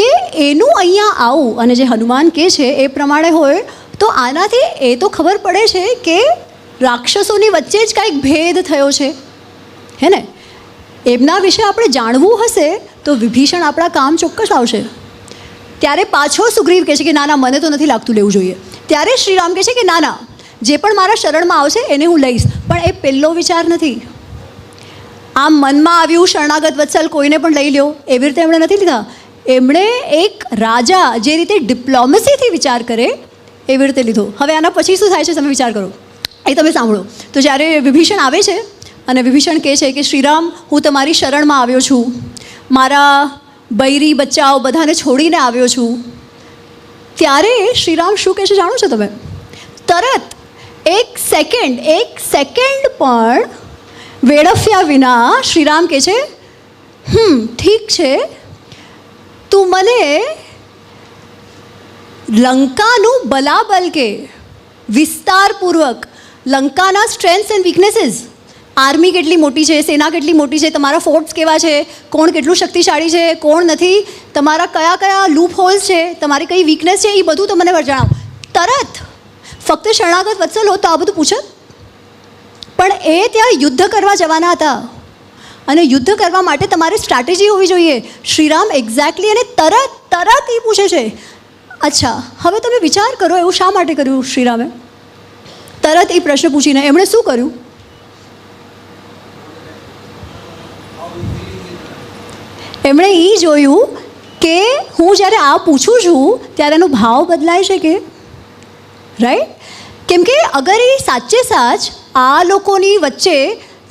કે એનું અહીંયા આવું અને જે હનુમાન કહે છે એ પ્રમાણે હોય તો આનાથી એ તો ખબર પડે છે કે રાક્ષસોની વચ્ચે જ કાંઈક ભેદ થયો છે, હે ને? એમના વિશે આપણે જાણવું હશે તો વિભીષણ આપણા કામ ચોક્કસ આવશે. ત્યારે પાછો સુગ્રીવ કહે છે કે ના ના, મને તો નથી લાગતું લેવું જોઈએ. ત્યારે શ્રીરામ કહે છે કે ના ના, જે પણ મારા શરણમાં આવશે એને હું લઈશ, પણ એ પહેલો વિચાર નથી. આમ મનમાં આવ્યું શરણાગત વત્સલ કોઈને પણ લઈ લ્યો એવી રીતે એમણે નથી લીધા. એમણે એક રાજા જે રીતે ડિપ્લોમસીથી વિચાર કરે એવી રીતે લીધો. હવે આના પછી શું થાય છે તમે વિચાર કરો, એ તમે સાંભળો. તો જ્યારે વિભીષણ આવે છે અને વિભીષણ કહે છે કે શ્રીરામ હું તમારી શરણમાં આવ્યો છું, મારા બૈરી બચ્ચાઓ બધાને છોડીને આવ્યો છું. ત્યારે શ્રીરામ શું કહે છે જાણો છો તમે? તરત એક સેકન્ડ પણ વેડફ્યા વિના શ્રીરામ કહે છે ઠીક છે, તું મને લંકાનું બલાબલ કે વિસ્તારપૂર્વક લંકાના સ્ટ્રેન્થ્સ એન્ડ વીકનેસીસ, આર્મી કેટલી મોટી છે, સેના કેટલી મોટી છે, તમારા ફોર્ટ્સ કેવા છે, કોણ કેટલું શક્તિશાળી છે, કોણ નથી, તમારા કયા કયા લૂપ હોલ્સ છે, તમારી કઈ વીકનેસ છે, એ બધું તો મને જણાવો. તરત ફક્ત શરણાગત વત્સલ હોત તો આ બધું પૂછત, પણ એ ત્યાં યુદ્ધ કરવા જવાના હતા અને યુદ્ધ કરવા માટે તમારી સ્ટ્રેટેજી હોવી જોઈએ. શ્રીરામ એક્ઝેક્ટલી અને તરત એ પૂછે છે. અચ્છા, હવે તમે વિચાર કરો એવું શા માટે કર્યું શ્રીરામે? તરત એ પ્રશ્ન પૂછીને એમણે શું કર્યું? એમણે એ જોયું કે હું જ્યારે આ પૂછું છું ત્યારે એનો ભાવ બદલાય છે કે રાઈટ. કેમ કે અગર એ સાચે સાચ આ લોકોની વચ્ચે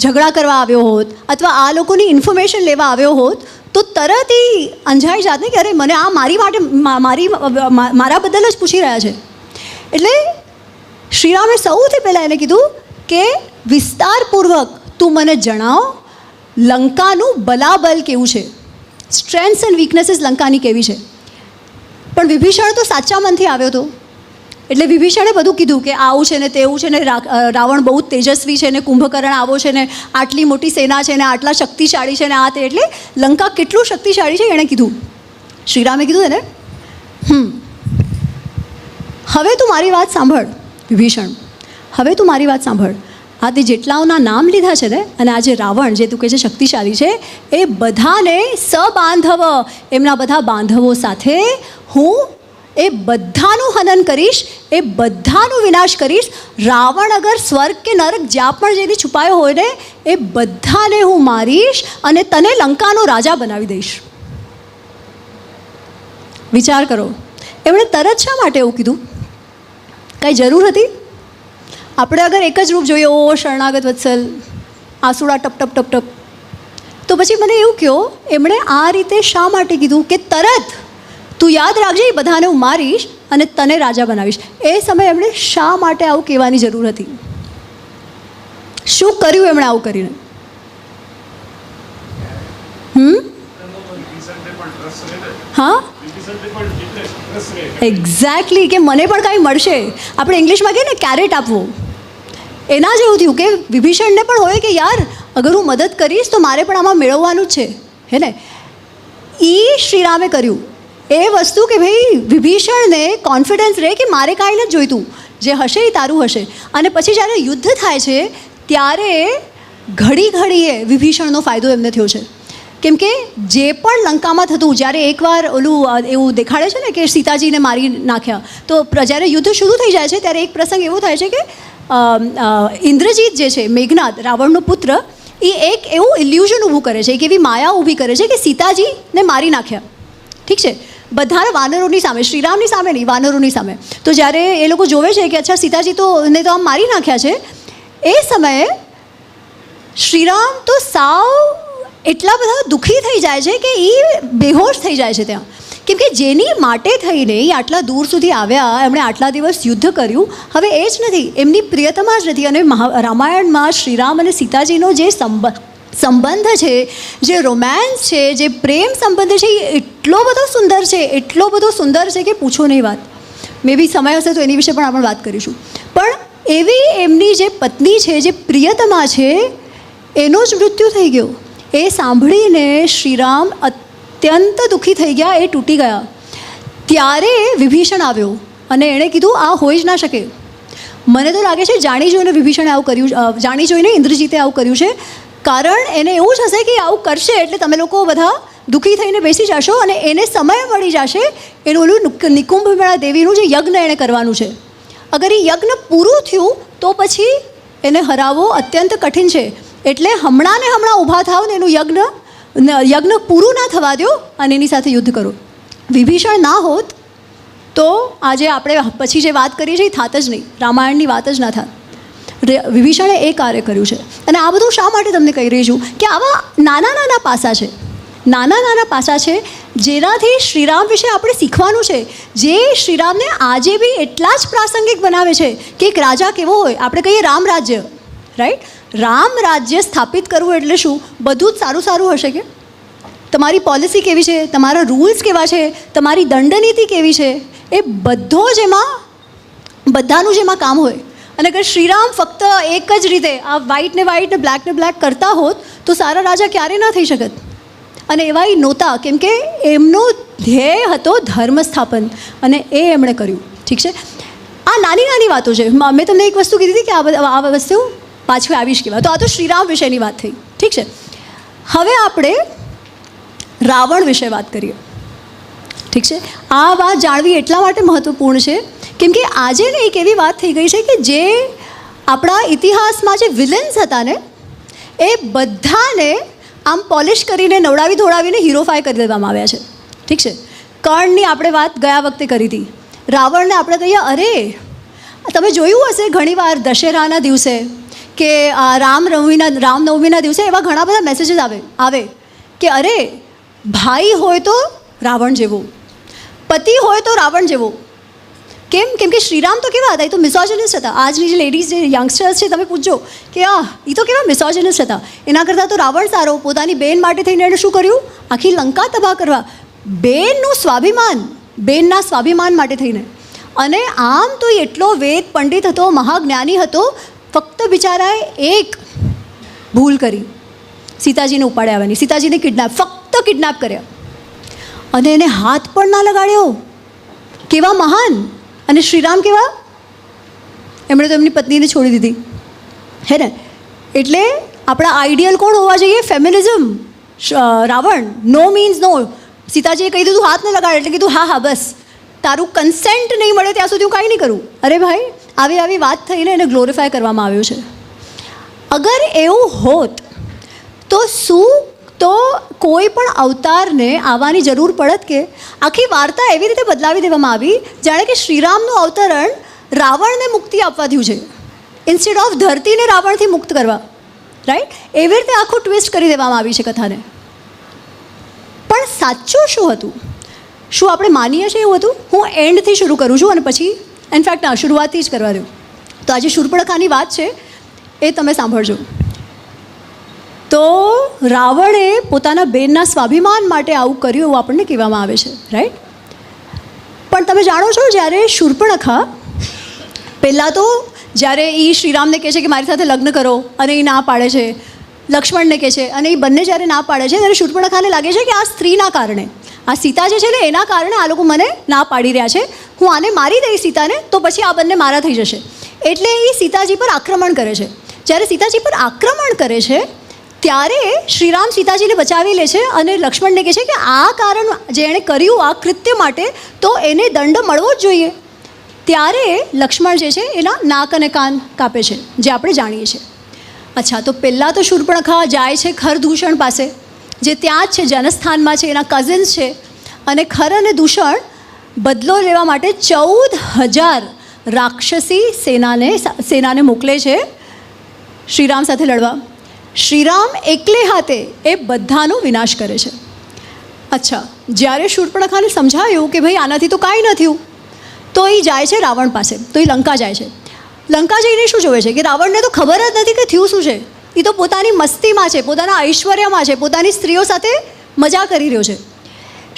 ઝઘડા કરવા આવ્યો હોત અથવા આ લોકોની ઇન્ફોર્મેશન લેવા આવ્યો હોત તો તરત એ અંજાઈ જાત ને કે અરે મને આ મારા બદલ જ પૂછી રહ્યા છે. એટલે શ્રીરામે સૌથી પહેલાં એને કીધું કે વિસ્તારપૂર્વક તું મને જણાવ લંકાનું બલાબલ કેવું છે, સ્ટ્રેન્થ્સ એન્ડ વીકનેસીસ લંકાની કેવી છે. પણ વિભીષણ તો સાચા મનથી આવ્યો હતો એટલે વિભીષણે બધું કીધું કે આવું છે ને તેવું છે ને, રાવણ બહુ જ તેજસ્વી છે ને, કુંભકર્ણ આવો છે ને, આટલી મોટી સેના છે ને, આટલા શક્તિશાળી છે ને, આ તે. એટલે લંકા કેટલું શક્તિશાળી છે એણે કીધું. શ્રીરામે કીધું એને હવે તું મારી વાત સાંભળ વિભીષણ, હવે તું મારી વાત સાંભળ. આ તે જેટલાઓના નામ લીધા છે ને અને આ જે રાવણ જે તું કહે છે શક્તિશાળી છે એ બધાને સબાંધવ એમના બધા બાંધવો સાથે હું એ બધાનું હનન કરીશ, એ બધાનો વિનાશ કરીશ. રાવણ અગર સ્વર્ગ કે નરક જ્યાં પણ જેથી છુપાયો હોય ને એ બધાને હું મારીશ અને તને લંકાનો રાજા બનાવી દઈશ. વિચાર કરો, એમણે તરત શા માટે એવું કીધું? કાંઈ જરૂર હતી? આપણે અગર એક જ રૂપ જોઈએ, ઓ શરણાગત વત્સલ, આંસુડા ટપ ટપ ટપ ટપ, તો પછી મને એવું કહો એમણે આ રીતે શા માટે કીધું કે તરત તું યાદ રાખજે એ બધાને હું મારીશ અને તને રાજા બનાવીશ? એ સમયે એમણે શા માટે આવું કહેવાની જરૂર હતી? શું કર્યું એમણે આવું કરીને? હા, એક્ઝેક્ટલી, કે મને પણ કાંઈ મળશે. આપણે ઇંગ્લિશમાં કહીએ ને કેરેટ આપવો, એના જેવું થયું કે વિભીષણને પણ હોય કે યાર અગર હું મદદ કરીશ તો મારે પણ આમાં મેળવવાનું જ છે, હે ને. એ શ્રીરામે કર્યું એ વસ્તુ કે ભાઈ વિભીષણને કોન્ફિડન્સ રહે કે મારે કાંઈ નથી જોઈતું, જે હશે એ તારું હશે. અને પછી જ્યારે યુદ્ધ થાય છે ત્યારે ઘડીએ વિભીષણનો ફાયદો એમને થયો છે. કેમ કે જે પણ લંકામાં થતું, જ્યારે એકવાર ઓલું એવું દેખાડે છે ને કે સીતાજીને મારી નાખ્યા, તો જ્યારે યુદ્ધ શરૂ થઈ જાય છે ત્યારે એક પ્રસંગ એવો થાય છે કે ઇન્દ્રજીત જે છે, મેઘનાદ રાવણનો પુત્ર, એ એક એવું ઇલ્યુઝન ઊભું કરે છે, એક એવી માયા ઊભી કરે છે કે સીતાજીને મારી નાખ્યા. ઠીક છે, બધા વાનરોની સામે, શ્રીરામની સામે નહીં, વાનરોની સામે. તો જ્યારે એ લોકો જોવે છે કે અચ્છા સીતાજી તો આમ મારી નાખ્યા છે, એ સમયે શ્રીરામ તો સાવ એટલા બધા દુઃખી થઈ જાય છે કે એ બેહોશ થઈ જાય છે ત્યાં. કેમ કે જેની માટે થઈને એ આટલા દૂર સુધી આવ્યા, એમણે આટલા દિવસ યુદ્ધ કર્યું, હવે એ જ નથી, એમની પ્રિયતમા જ નથી. અને રામાયણમાં શ્રીરામ અને સીતાજીનો જે સંબંધ છે, જે રોમેન્સ છે, જે પ્રેમ સંબંધ છે, એ એટલો બધો સુંદર છે કે પૂછો નહીં વાત. મે બી સમય હશે તો એની વિશે પણ આપણે વાત કરીશું. પણ એવી એમની જે પત્ની છે, જે પ્રિયતમા છે, એનો જ મૃત્યુ થઈ ગયો. એ સાંભળીને શ્રીરામ અત્યંત દુઃખી થઈ ગયા, એ તૂટી ગયા. ત્યારે વિભીષણ આવ્યો અને એણે કીધું આ હોઈ જ ના શકે. મને તો લાગે છે જાણી જોઈને વિભીષણે આવું કર્યું, જાણી જોઈને ઇન્દ્રજીતે આવું કર્યું છે. કારણ એને એવું જ હશે કે આવું કરશે એટલે તમે લોકો બધા દુઃખી થઈને બેસી જશો અને એને સમય મળી જશે એનું ઓલું નિકુંભમેળા દેવીનું જે યજ્ઞ એણે કરવાનું છે. અગર એ યજ્ઞ પૂરું થયું તો પછી એને હરાવવો અત્યંત કઠિન છે, એટલે હમણાં ને હમણાં ઊભા થાવ ને એનું યજ્ઞ પૂરું ના થવા દો અને એની સાથે યુદ્ધ કરો. વિભીષણ ના હોત તો આજે આપણે પછી જે વાત કરીએ છીએ એ થાત જ નહીં, રામાયણની વાત જ ના થાત. વિભીષણે એ કાર્ય કર્યું છે. અને આ બધું શા માટે તમને કહી રહી છું કે આવા નાના નાના પાસા છે, નાના નાના પાસા છે જેનાથી શ્રીરામ વિશે આપણે શીખવાનું છે, જે શ્રીરામને આજે બી એટલા જ પ્રાસંગિક બનાવે છે કે એક રાજા કેવો હોય. આપણે કહીએ રામ રાજ્ય, રાઈટ? રામ રાજ્ય સ્થાપિત કરવું એટલે શું? બધું જ સારું સારું હશે કે? તમારી પોલિસી કેવી છે, તમારા રૂલ્સ કેવા છે, તમારી દંડનીતિ કેવી છે, એ બધો જ એમાં બધાનું જ એમાં કામ હોય. અને અગર શ્રીરામ ફક્ત એક જ રીતે આ વ્હાઇટ ને બ્લેક ને બ્લેક કરતા હોત તો સારા રાજા ક્યારે ના થઈ શકત. અને એવા એ નહોતા, કેમ કે એમનો ધ્યેય હતો ધર્મ સ્થાપન, અને એ એમણે કર્યું. ઠીક છે, આ નાની નાની વાતો છે. મેં તમને એક વસ્તુ કીધી હતી કે આ વસ્તુ પાછું આવીશ કહેવા. તો આ તો શ્રીરામ વિશેની વાત થઈ. ઠીક છે, હવે આપણે રાવણ વિશે વાત કરીએ. ઠીક છે, આ વાત જાણવી એટલા માટે મહત્ત્વપૂર્ણ છે કેમ કે આજે ને એક એવી વાત થઈ ગઈ છે કે જે આપણા ઇતિહાસમાં જે વિલન્સ હતા ને એ બધાને આમ પોલિશ કરીને નવડાવી ધોડાવીને હીરોફાઈ કરી દેવામાં આવ્યા છે. ઠીક છે, કર્ણની આપણે વાત ગયા વખતે કરી હતી. રાવણને આપણે કહીએ, અરે તમે જોયું હશે ઘણીવાર દશેરાના દિવસે કે રામનવમીના દિવસે એવા ઘણા બધા મેસેજીસ આવે કે અરે ભાઈ હોય તો રાવણ જેવો, પતિ હોય તો રાવણ જેવો. કેમ? કેમ કે શ્રીરામ તો કેવા હતા? એ તો મિસોજિનિસ્ટ હતા. આજની જે લેડીઝ જે યંગસ્ટર્સ છે તમે પૂછજો કે એ તો કેવા મિસોજિનિસ્ટ હતા. એના કરતાં તો રાવણ સારો. પોતાની બેન માટે થઈને એણે શું કર્યું? આખી લંકા તબાહ કરવા. બેનનું સ્વાભિમાન, બેનના સ્વાભિમાન માટે થઈને. અને આમ તો એટલો વેદ પંડિત હતો, મહાજ્ઞાની હતો, ફક્ત બિચારાએ એક ભૂલ કરી, સીતાજીને ઉપાડે આવવાની. સીતાજીને ફક્ત કિડનેપ કર્યા અને એને હાથ પણ ના લગાડ્યો. કેવા મહાન! અને શ્રીરામ કેવા? એમણે તો એમની પત્નીને છોડી દીધી, હે ને? એટલે આપણા આઈડિયલ કોણ હોવા જોઈએ? ફેમિનિઝમ. રાવણ નો મીન્સ નો. સીતાજીએ કહી દીધું હાથ ન લગાડ, એટલે કીધું હા બસ, તારું કન્સેન્ટ નહીં મળે ત્યાં સુધી હું કાંઈ નહીં કરું. અરે ભાઈ, આવી વાત થઈને એને ગ્લોરીફાય કરવામાં આવ્યું છે. અગર એવું હોત તો કોઈ પણ અવતારને આવવાની જરૂર પડત કે? આખી વાર્તા એવી રીતે બદલાવી દેવામાં આવી જાણે કે શ્રીરામનું અવતરણ રાવણને મુક્તિ આપવા થયું છે, ઇન્સ્ટેડ ઓફ ધરતીને રાવણથી મુક્ત કરવા. રાઈટ? એવી રીતે આખું ટ્વિસ્ટ કરી દેવામાં આવી છે કથાને. પણ સાચું શું હતું? શું આપણે માનીએ છીએ એવું હતું? હું એન્ડથી શરૂ કરું છું અને પછી ઇનફેક્ટ શરૂઆતથી જ કરવા દઉં. તો આજે શૂર્પણખાની વાત છે એ તમે સાંભળજો. તો રાવણે પોતાના બેનના સ્વાભિમાન માટે આવું કર્યું એવું આપણને કહેવામાં આવે છે, રાઈટ? પણ તમે જાણો છો, જ્યારે શૂર્પણખા પહેલાં તો જ્યારે એ શ્રીરામને કહે છે કે મારી સાથે લગ્ન કરો અને એ ના પાડે છે, લક્ષ્મણને કહે છે અને એ બંને જ્યારે ના પાડે છે ત્યારે શૂર્પણખાને લાગે છે કે આ સ્ત્રીના કારણે, આ સીતા જે છે ને એના કારણે આ લોકો મને ના પાડી રહ્યા છે, હું આને મારી દઈશ સીતાને તો પછી આ બંને મારા થઈ જશે. એટલે એ સીતાજી પર આક્રમણ કરે છે. જ્યારે સીતાજી પર આક્રમણ કરે છે ત્યારે શ્રીરામ સીતાજીને બચાવી લે છે અને લક્ષ્મણને કહે છે કે આ કારણ જે એણે કર્યું આ કૃત્ય માટે તો એને દંડ મળવો જ જોઈએ. ત્યારે લક્ષ્મણ જે છે એના નાક અને કાન કાપે છે, જે આપણે જાણીએ છીએ. અચ્છા, તો પહેલાં તો શૂર્પણખા જાય છે ખરદૂષણ પાસે, જે ત્યાં જ છે, જનસ્થાનમાં છે, એના કઝિન્સ છે. અને ખર અને દૂષણ બદલો લેવા માટે 14,000 રાક્ષસી સેનાને મોકલે છે શ્રીરામ સાથે લડવા. શ્રીરામ એકલે હાથે એ બધાનો વિનાશ કરે છે. અચ્છા, જ્યારે શૂર્પણખાને સમજાયું કે ભાઈ આનાથી તો કાંઈ ન થયું, તો એ જાય છે રાવણ પાસે. તો એ લંકા જાય છે. લંકા જઈને શું જોવે છે કે રાવણને તો ખબર જ નથી કે થયું શું છે. એ તો પોતાની મસ્તીમાં છે, પોતાના ઐશ્વર્યમાં છે, પોતાની સ્ત્રીઓ સાથે મજા કરી રહ્યો છે.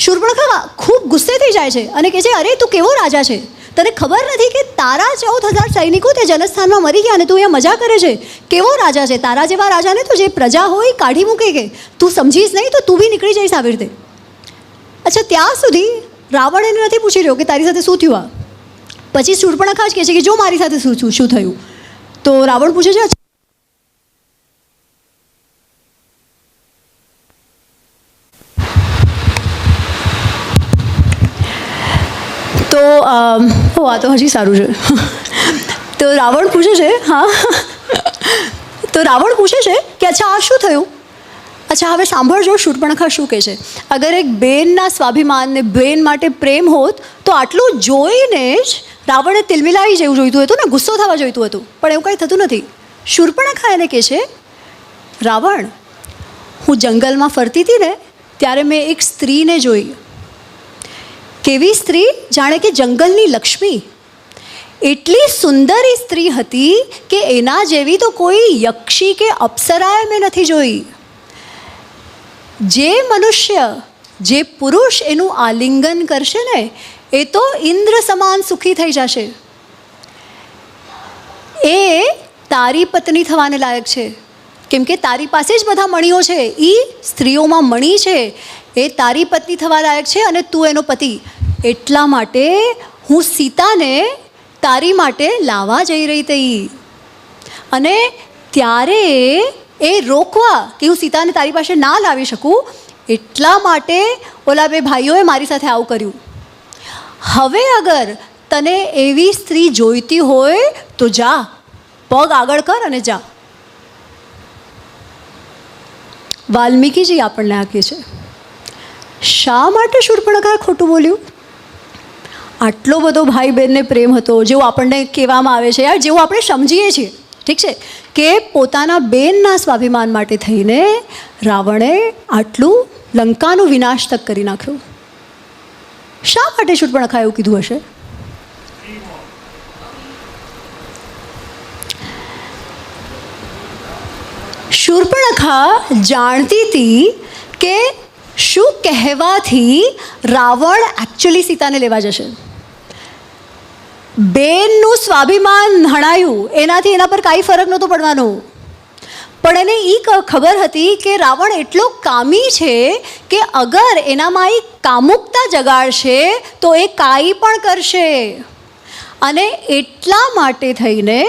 શૂર્પણખા ખૂબ ગુસ્સે થઈ જાય છે અને કહે છે, અરે તું કેવો રાજા છે, તને ખબર નથી કે તારા 14,000 સૈનિકો તે જનસ્થાનમાં મરી ગયા અને તું અહીંયા મજા કરે છે? કેવો રાજા છે? તારા જેવા રાજાને તો જે પ્રજા હોય કાઢી મૂકે કે તું સમજીશ નહીં તો તું બી નીકળી જઈશ આવી રીતે. અચ્છા, ત્યાં સુધી રાવણ એને નથી પૂછી રહ્યો કે તારી સાથે શું થયું. પછી શૂર્પણખા જ કહે છે કે જો મારી સાથે શું થયું. તો રાવણ પૂછે છે, તો આ તો હજી સારું છે. તો રાવણ પૂછે છે, હા તો રાવણ પૂછે છે કે અચ્છા આ શું થયું. અચ્છા હવે સાંભળજો શૂર્પણખા શું કહે છે. અગર એક બેનના સ્વાભિમાનને બેન માટે પ્રેમ હોત તો આટલું જોઈને જ રાવણે તિલમિલાઈ જેવું જોઈતું હતું ને, ગુસ્સો થવા જોઈતું હતું, પણ એવું કંઈ થતું નથી. શૂર્પણખા એને કહે છે, રાવણ હું જંગલમાં ફરતી હતી ને ત્યારે મેં એક સ્ત્રીને જોઈ. કેવી સ્ત્રી? જાણે કે જંગલની લક્ષ્મી. એટલી સુંદર એ સ્ત્રી હતી કે એના જેવી તો કોઈ યક્ષી કે અપ્સરાએ મેં નથી જોઈ. જે મનુષ્ય, જે પુરુષ એનું આલિંગન કરશે ને એ તો ઇન્દ્ર સમાન સુખી થઈ જશે. એ તારી પત્ની થવાને લાયક છે, કેમ કે તારી પાસે જ બધા મણીઓ છે. એ સ્ત્રીઓમાં મણી છે, એ તારી પત્ની થવા લાયક છે અને તું એનો પતિ. એટલા માટે હું સીતાને તારી માટે લાવવા જઈ રહી હતી. અને ત્યારે એ રોકવા કે હું સીતાને તારી પાસે ના લાવી શકું એટલા માટે ઓલા બે ભાઈઓએ મારી સાથે આવું કર્યું. હવે અગર તને એવી સ્ત્રી જોઈતી હોય તો જા, પગ આગળ કર અને જા. વાલ્મીકીજી આપણને આ કહે છે. શા માટે શૂર્પણખા ખોટું બોલ્યું? આટલો બધો ભાઈ બહેનને પ્રેમ હતો, જેવું આપણને કહેવામાં આવે છે યાર, જેવું આપણે સમજીએ છીએ, ઠીક છે, કે પોતાના બેનના સ્વાભિમાન માટે થઈને રાવણે આટલું લંકાનું વિનાશ તક કરી નાખ્યું. શા માટે શૂર્પણખા એવું કીધું હશે? શૂર્પણખા જાણતી હતી કે શું કહેવાથી રાવણ એકચ્યુઅલી સીતાને લેવા જશે. બેનનું સ્વાભિમાન હણાયું એનાથી એના પર કાંઈ ફરક નહોતો પડવાનો, પણ એને એ ખબર હતી કે રાવણ એટલો કામી છે કે અગર એનામાં એ કામુકતા જગાડશે તો એ કાંઈ પણ કરશે. અને એટલા માટે થઈને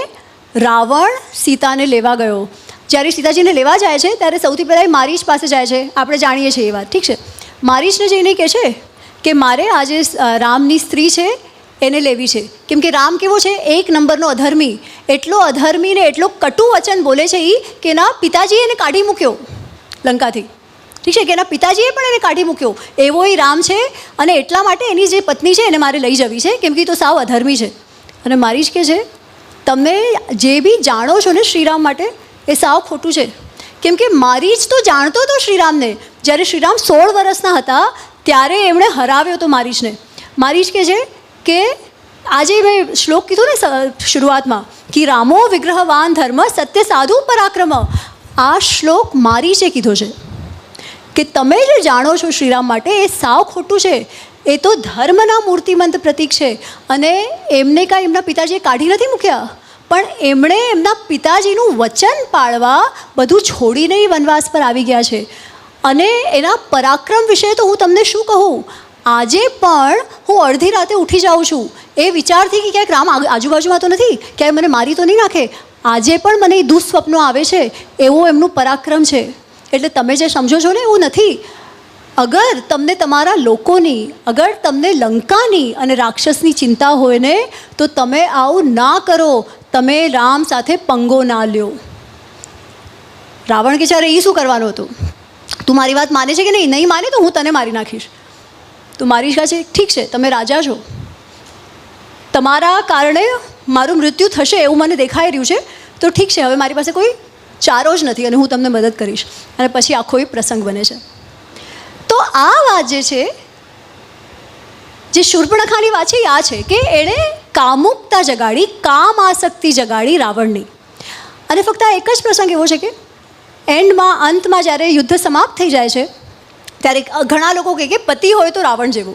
રાવણ સીતાને લેવા ગયો. જ્યારે સીતાજીને લેવા જાય છે ત્યારે સૌથી પહેલાં એ મારીચ પાસે જાય છે. આપણે જાણીએ છીએ એ વાત, ઠીક છે. મારીચને જઈને કહે છે કે મારે આજે રામની સ્ત્રી છે એને લેવી છે, કેમ કે રામ કેવો છે? એક નંબરનો અધર્મી. એટલો અધર્મી ને એટલો કટુ વચન બોલે છે એ કે એના પિતાજીએ એને કાઢી મૂક્યો લંકાથી, ઠીક છે, કે એના પિતાજીએ પણ એને કાઢી મૂક્યો. એવો એ રામ છે અને એટલા માટે એની જે પત્ની છે એને મારે લઈ જવી છે, કેમ કે એ તો સાવ અધર્મી છે. અને મારીચ કહે છે તમે જે બી જાણો છો ને શ્રીરામ માટે એ સાવ ખોટું છે, કેમ કે મારીચ તો જાણતો હતો શ્રીરામને. જ્યારે શ્રીરામ 16 વર્ષના હતા ત્યારે એમણે હરાવ્યો હતો મારીચને. મારીચ કહે છે કે આજે મેં શ્લોક કીધું ને શરૂઆતમાં કે રામો વિગ્રહવાન ધર્મ સત્ય સાધુ પરાક્રમ. આ શ્લોક મારીચે કીધો છે કે તમે જે જાણો છો શ્રીરામ માટે એ સાવ ખોટું છે. એ તો ધર્મના મૂર્તિમંત પ્રતીક છે અને એમને કાંઈ એમના પિતાજીએ કાઢી નથી મૂક્યા, પણ એમણે એમના પિતાજીનું વચન પાળવા બધું છોડીને વનવાસ પર આવી ગયા છે. અને એના પરાક્રમ વિશે તો હું તમને શું કહું, આજે પણ હું અડધી રાતે ઉઠી જાઉં છું એ વિચારથી કે ક્યાંક રામ આજુબાજુમાં તો નથી, ક્યાંય મને મારી તો નહીં નાખે. આજે પણ મને એ દુઃસ્વપ્નો આવે છે, એવો એમનું પરાક્રમ છે. એટલે તમે જે સમજો છો ને એવું નથી. અગર તમને તમારા લોકોની, અગર તમને લંકાની અને રાક્ષસની ચિંતા હોય ને તો તમે આવું ના કરો, તમે રામ સાથે પંગો ના લ્યો. રાવણ કે ચારે એ શું કરવાનું હતું? તું મારી વાત માને છે કે નહીં? નહીં માને તો હું તને મારી નાખીશ. તો મારી કહે છે ઠીક છે, તમે રાજા છો, તમારા કારણે મારું મૃત્યુ થશે એવું મને દેખાઈ રહ્યું છે, તો ઠીક છે, હવે મારી પાસે કોઈ ચારો જ નથી અને હું તમને મદદ કરીશ. અને પછી આખો એ પ્રસંગ બને છે. તો આ વાત જે છે, જે શૂર્પણખાની વાત છે એ આ છે કે એણે કામુકતા જગાડી, કામ આસક્તિ જગાડી રાવણની. અને ફક્ત આ એક જ પ્રસંગ એવો છે કે એન્ડમાં, અંતમાં જ્યારે યુદ્ધ સમાપ્ત થઈ જાય છે ત્યારે ઘણા લોકો કહે કે પતિ હોય તો રાવણ જેવું.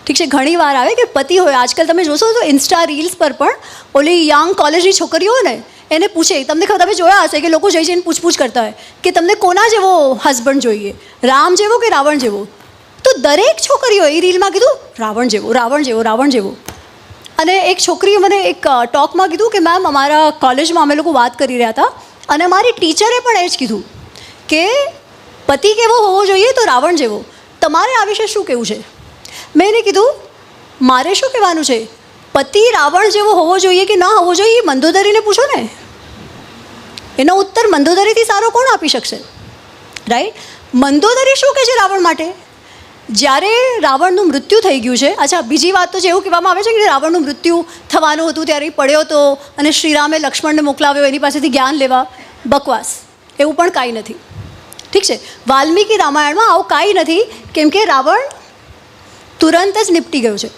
ઠીક છે, ઘણી વાર આવે કે પતિ હોય. આજકાલ તમે જોશો તો ઇન્સ્ટા રીલ્સ પર પણ ઓલી યંગ કોલેજની છોકરીઓ ને એને પૂછે, તમને ખબર, તમે જોયા હશે કે લોકો જઈને પૂછપૂછ કરતા હોય કે તમને કોના જેવો હસબન્ડ જોઈએ, રામ જેવો કે રાવણ જેવો? તો દરેક છોકરીઓ એ રીલમાં કીધું રાવણ જેવો, રાવણ જેવો, રાવણ જેવો. અને એક છોકરીએ મને એક ટોકમાં કીધું કે મેમ અમારા કોલેજમાં અમે લોકો વાત કરી રહ્યા હતા અને અમારી ટીચરે પણ એ જ કીધું કે પતિ કેવો હોવો જોઈએ તો રાવણ જેવો. તમારે આ વિશે શું કહેવું છે? મેં એને કીધું મારે શું કહેવાનું છે, પતિ રાવણ જેવો હોવો જોઈએ કે ના હોવો જોઈએ એ મંદોદરીને પૂછો ને. એનો ઉત્તર મંદોદરીથી સારો કોણ આપી શકશે? રાઈટ. મંદોદરી શું કહે છે રાવણ માટે? જ્યારે રાવણનું મૃત્યુ થઈ ગયું છે. અચ્છા, બીજી વાત તો છે, એવું કહેવામાં આવે છે કે રાવણનું મૃત્યુ થવાનું હતું ત્યારે પડ્યો હતો અને શ્રીરામે લક્ષ્મણને મોકલાવ્યો એની પાસેથી જ્ઞાન લેવા. બકવાસ, એવું પણ કાંઈ નથી. ઠીક છે, વાલ્મીકી રામાયણમાં આવું કાંઈ નથી, કેમ કે રાવણ તુરંત જ નિપટી ગયો છે.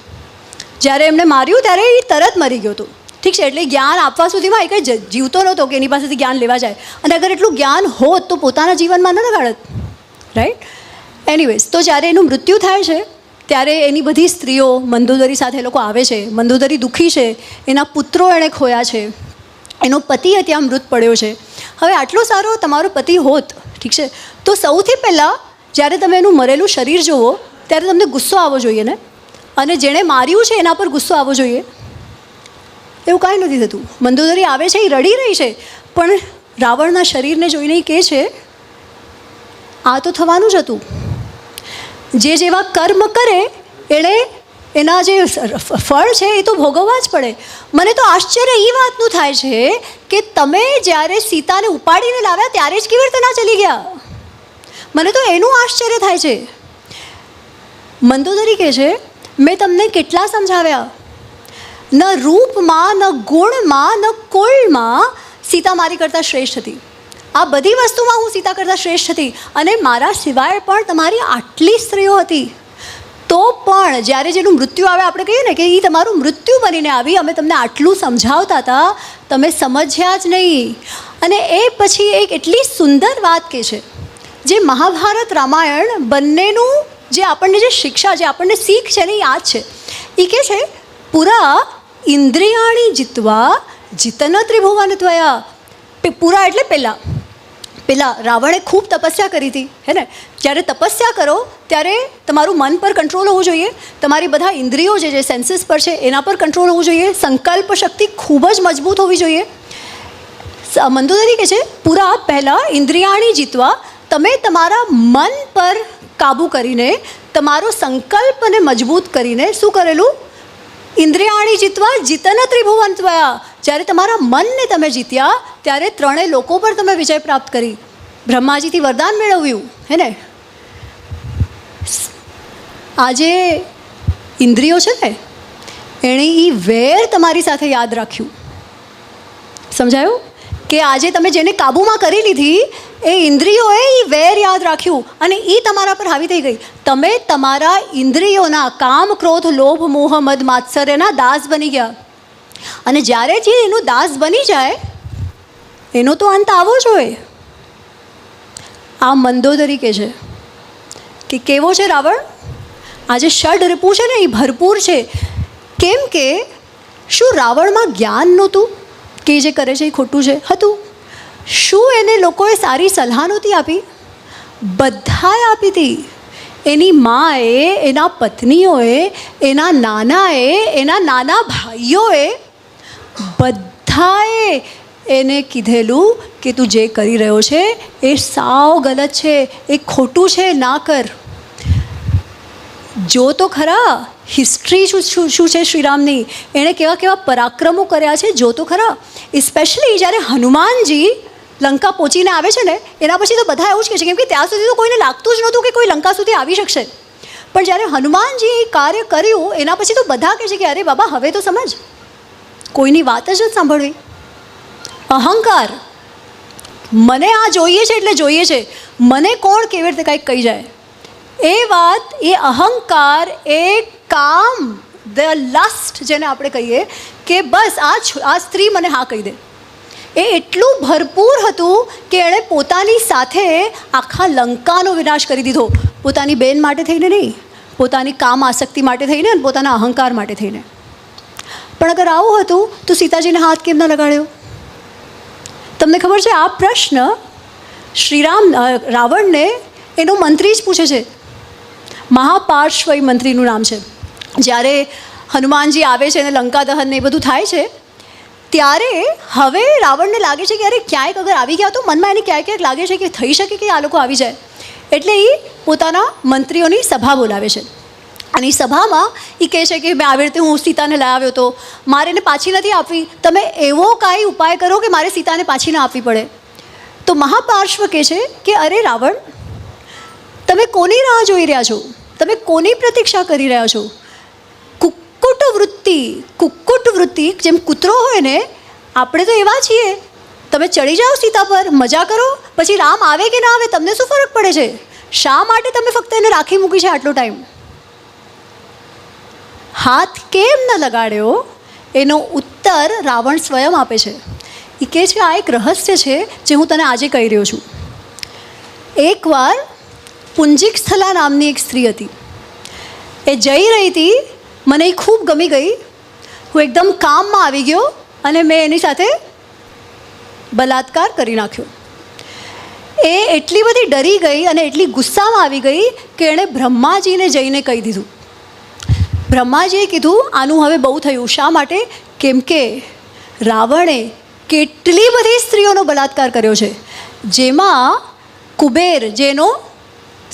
જ્યારે એમણે માર્યું ત્યારે એ તરત મરી ગયો હતો. ઠીક છે, એટલે જ્ઞાન આપવા સુધીમાં એ કંઈ જીવતો નહોતો કે એની પાસેથી જ્ઞાન લેવા જાય. અને અગર એટલું જ્ઞાન હોત તો પોતાના જીવનમાં ન લગાડત. રાઈટ. એનીવેઝ, તો જ્યારે એનું મૃત્યુ થાય છે ત્યારે એની બધી સ્ત્રીઓ મંદોદરી સાથે લોકો આવે છે. મંદોદરી દુઃખી છે, એના પુત્રો એણે ખોયા છે, એનો પતિ ત્યાં મૃત પડ્યો છે. હવે આટલો સારો તમારો પતિ હોત, ઠીક છે, તો સૌથી પહેલાં જ્યારે તમે એનું મરેલું શરીર જુઓ ત્યારે તમને ગુસ્સો આવવો જોઈએ ને, અને જેણે માર્યું છે એના પર ગુસ્સો આવવો જોઈએ. એવું કાંઈ નથી થતું. મંદોદરી આવે છે, એ રડી રહી છે, પણ રાવણના શરીરને જોઈને એ કહે છે આ તો થવાનું જ હતું. જે જેવા કર્મ કરે એણે એના જે ફળ છે એ તો ભોગવવા જ પડે. મને તો આશ્ચર્ય એ વાતનું થાય છે કે તમે જ્યારે સીતાને ઉપાડીને લાવ્યા ત્યારે જ કેવી રીતે ના ચલી ગયા? મને તો એનું આશ્ચર્ય થાય છે. મંદોદરી કહે છે મેં તમને કેટલા સમજાવ્યા, ન રૂપમાં, ન ગુણમાં, ન કુળમાં સીતા મારી કરતાં શ્રેષ્ઠ હતી. આ બધી વસ્તુમાં હું સીતા કરતાં શ્રેષ્ઠ હતી, અને મારા સિવાય પણ તમારી આટલી સ્ત્રીઓ હતી. તો પણ જ્યારે જેનું મૃત્યુ આવે, આપણે કહીએ ને કે એ તમારું મૃત્યુ બનીને આવી, અમે તમને આટલું સમજાવતા હતા, તમે સમજ્યા જ નહીં. અને એ પછી એક એટલી સુંદર વાત કહે છે, જે મહાભારત રામાયણ બંનેનું જે આપણને જે શિક્ષા, જે આપણને શીખ છે ને એ આ જ છે. એ કહે છે પુરા ઇન્દ્રિયાણી જીતવા જીતન ત્રિભુવન ત્વયા. પૂરા એટલે પહેલાં રાવણે ખૂબ તપસ્યા કરી હતી, હે ને. જ્યારે તપસ્યા કરો ત્યારે તમારું મન પર કંટ્રોલ હોવું જોઈએ, તમારી બધા ઇન્દ્રિયો જે સેન્સીસ પર છે એના પર કંટ્રોલ હોવું જોઈએ, સંકલ્પ શક્તિ ખૂબ જ મજબૂત હોવી જોઈએ. મંદોદરી કહે છે પૂરા પહેલાં ઇન્દ્રિયાણી જીતવા, તમે તમારા મન પર કાબૂ કરીને, તમારો સંકલ્પને મજબૂત કરીને શું કરેલું? ઇન્દ્રિયાણી જીતવા જીતન ત્રિભુવન ત્વયા. જ્યારે તમારા મનને તમે જીત્યા ત્યારે ત્રણેય લોકો પર તમે વિજય પ્રાપ્ત કરી, બ્રહ્માજીથી વરદાન મેળવ્યું, હે ને. આજે ઇન્દ્રિયો છે ને એણે એ વેર તમારી સાથે યાદ રાખ્યું. સમજાયું? કે આજે તમે જેને કાબૂમાં કરી લીધી એ ઇન્દ્રિયોએ એ વેર યાદ રાખ્યું અને એ તમારા પર હાવી થઈ ગઈ. તમે તમારા ઇન્દ્રિયોના કામ, ક્રોધ, લોભ, મોહ, મદ, માત્સર્યના દાસ બની ગયા. અને જ્યારે જે એનું દાસ બની જાય એનો તો અંત આવવો જોઈએ. આ મંદોદરી કહે છે કે કેવો છે રાવણ? આજે ષડ રિપુ છે ને એ ભરપૂર છે. કેમ કે શું રાવણમાં જ્ઞાન નહોતું કે જે કરે છે એ ખોટું છે? હતું. શું એને લોકોએ સારી સલાહ નહોતી આપી? બધાએ આપી હતી. એની માએ, એના પત્નીઓએ, એના નાનાએ, એના નાના ભાઈઓએ, બધાએ એને કીધેલું કે તું જે કરી રહ્યો છે એ સાવ ગલત છે, એ ખોટું છે, ના કર. જો તો ખરા હિસ્ટ્રી શું છે શ્રીરામની, એણે કેવા કેવા પરાક્રમો કર્યા છે, જો તો ખરા. સ્પેશિયલી જ્યારે હનુમાનજી લંકા પહોંચીને આવે છે ને એના પછી તો બધા એવું જ કહે છે, કેમ કે ત્યાં સુધી તો કોઈને લાગતું જ નહોતું કે કોઈ લંકા સુધી આવી શકશે. પણ જ્યારે હનુમાનજી કાર્ય કર્યું એના પછી તો બધા કહે છે કે અરે બાબા હવે તો સમજ, કોઈની વાત જ નથી સાંભળવી. અહંકાર, મને આ જોઈએ છે એટલે જોઈએ છે, મને કોણ કેવી રીતે કંઈક કહી જાય, એ વાત, એ અહંકાર, એ કામ, ધ લસ્ટ જેને આપણે કહીએ કે બસ આ સ્ત્રી મને હા કહી દે, એ એટલું ભરપૂર હતું કે એણે પોતાની સાથે આખા લંકાનો વિનાશ કરી દીધો. પોતાની બેન માટે થઈને નહીં, પોતાની કામ આસક્તિ માટે થઈને અને પોતાના અહંકાર માટે થઈને. પણ અગર આવું હતું તો સીતાજીને હાથ કેમ ન લગાડ્યો? તમને ખબર છે આ પ્રશ્ન રાવણને એનો મંત્રી જ પૂછે છે. મહાપાર્શ્વય મંત્રીનું નામ છે. જ્યારે હનુમાનજી આવે છે અને લંકા દહન ને એ બધું થાય છે ત્યારે હવે રાવણને લાગે છે કે અરે ક્યાંક અગર આવી ગયા તો મનમાં એને ક્યાંક લાગે છે કે થઈ શકે કે આ લોકો આવી જાય. એટલે એ પોતાના મંત્રીઓની સભા બોલાવે છે અને એ સભામાં એ કહે છે કે મેં આવી રીતે હું સીતાને લાવ્યો હતો, મારે એને પાછી નથી આપવી, તમે એવો કાંઈ ઉપાય કરો કે મારે સીતાને પાછી ના આપવી પડે. તો મહાપાર્શ્વ કહે છે કે અરે રાવણ, તમે કોની રાહ જોઈ રહ્યા છો? તમે કોની પ્રતીક્ષા કરી રહ્યા છો? કુક્કુટ વૃત્તિ, જેમ કૂતરો હોય ને, આપણે તો એવા છીએ. તમે ચડી જાઓ સીતા પર, મજા કરો, પછી રામ આવે કે ના આવે તમને શું ફરક પડે છે? શા માટે તમે ફક્ત એને રાખી મૂકી છે આટલો ટાઈમ? હાથ કેમ ન લગાડ્યો એનો ઉત્તર રાવણ સ્વયં આપે છે. એ કહે છે આ એક રહસ્ય છે જે હું તને આજે કહી રહ્યો છું. એકવાર પુંજીક સ્થલા નામની એક સ્ત્રી હતી. એ જઈ રહી હતી, મને એ ખૂબ ગમી ગઈ. હું એકદમ કામમાં આવી ગયો અને મેં એની સાથે બલાત્કાર કરી નાખ્યો. એ એટલી બધી ડરી ગઈ અને એટલી ગુસ્સામાં આવી ગઈ કે એણે બ્રહ્માજીને જઈને કહી દીધું. બ્રહ્માજીએ કીધું આનું હવે બહુ થયું. શા માટે? કેમ કે રાવણે કેટલી બધી સ્ત્રીઓનો બલાત્કાર કર્યો છે, જેમાં કુબેર, જેનો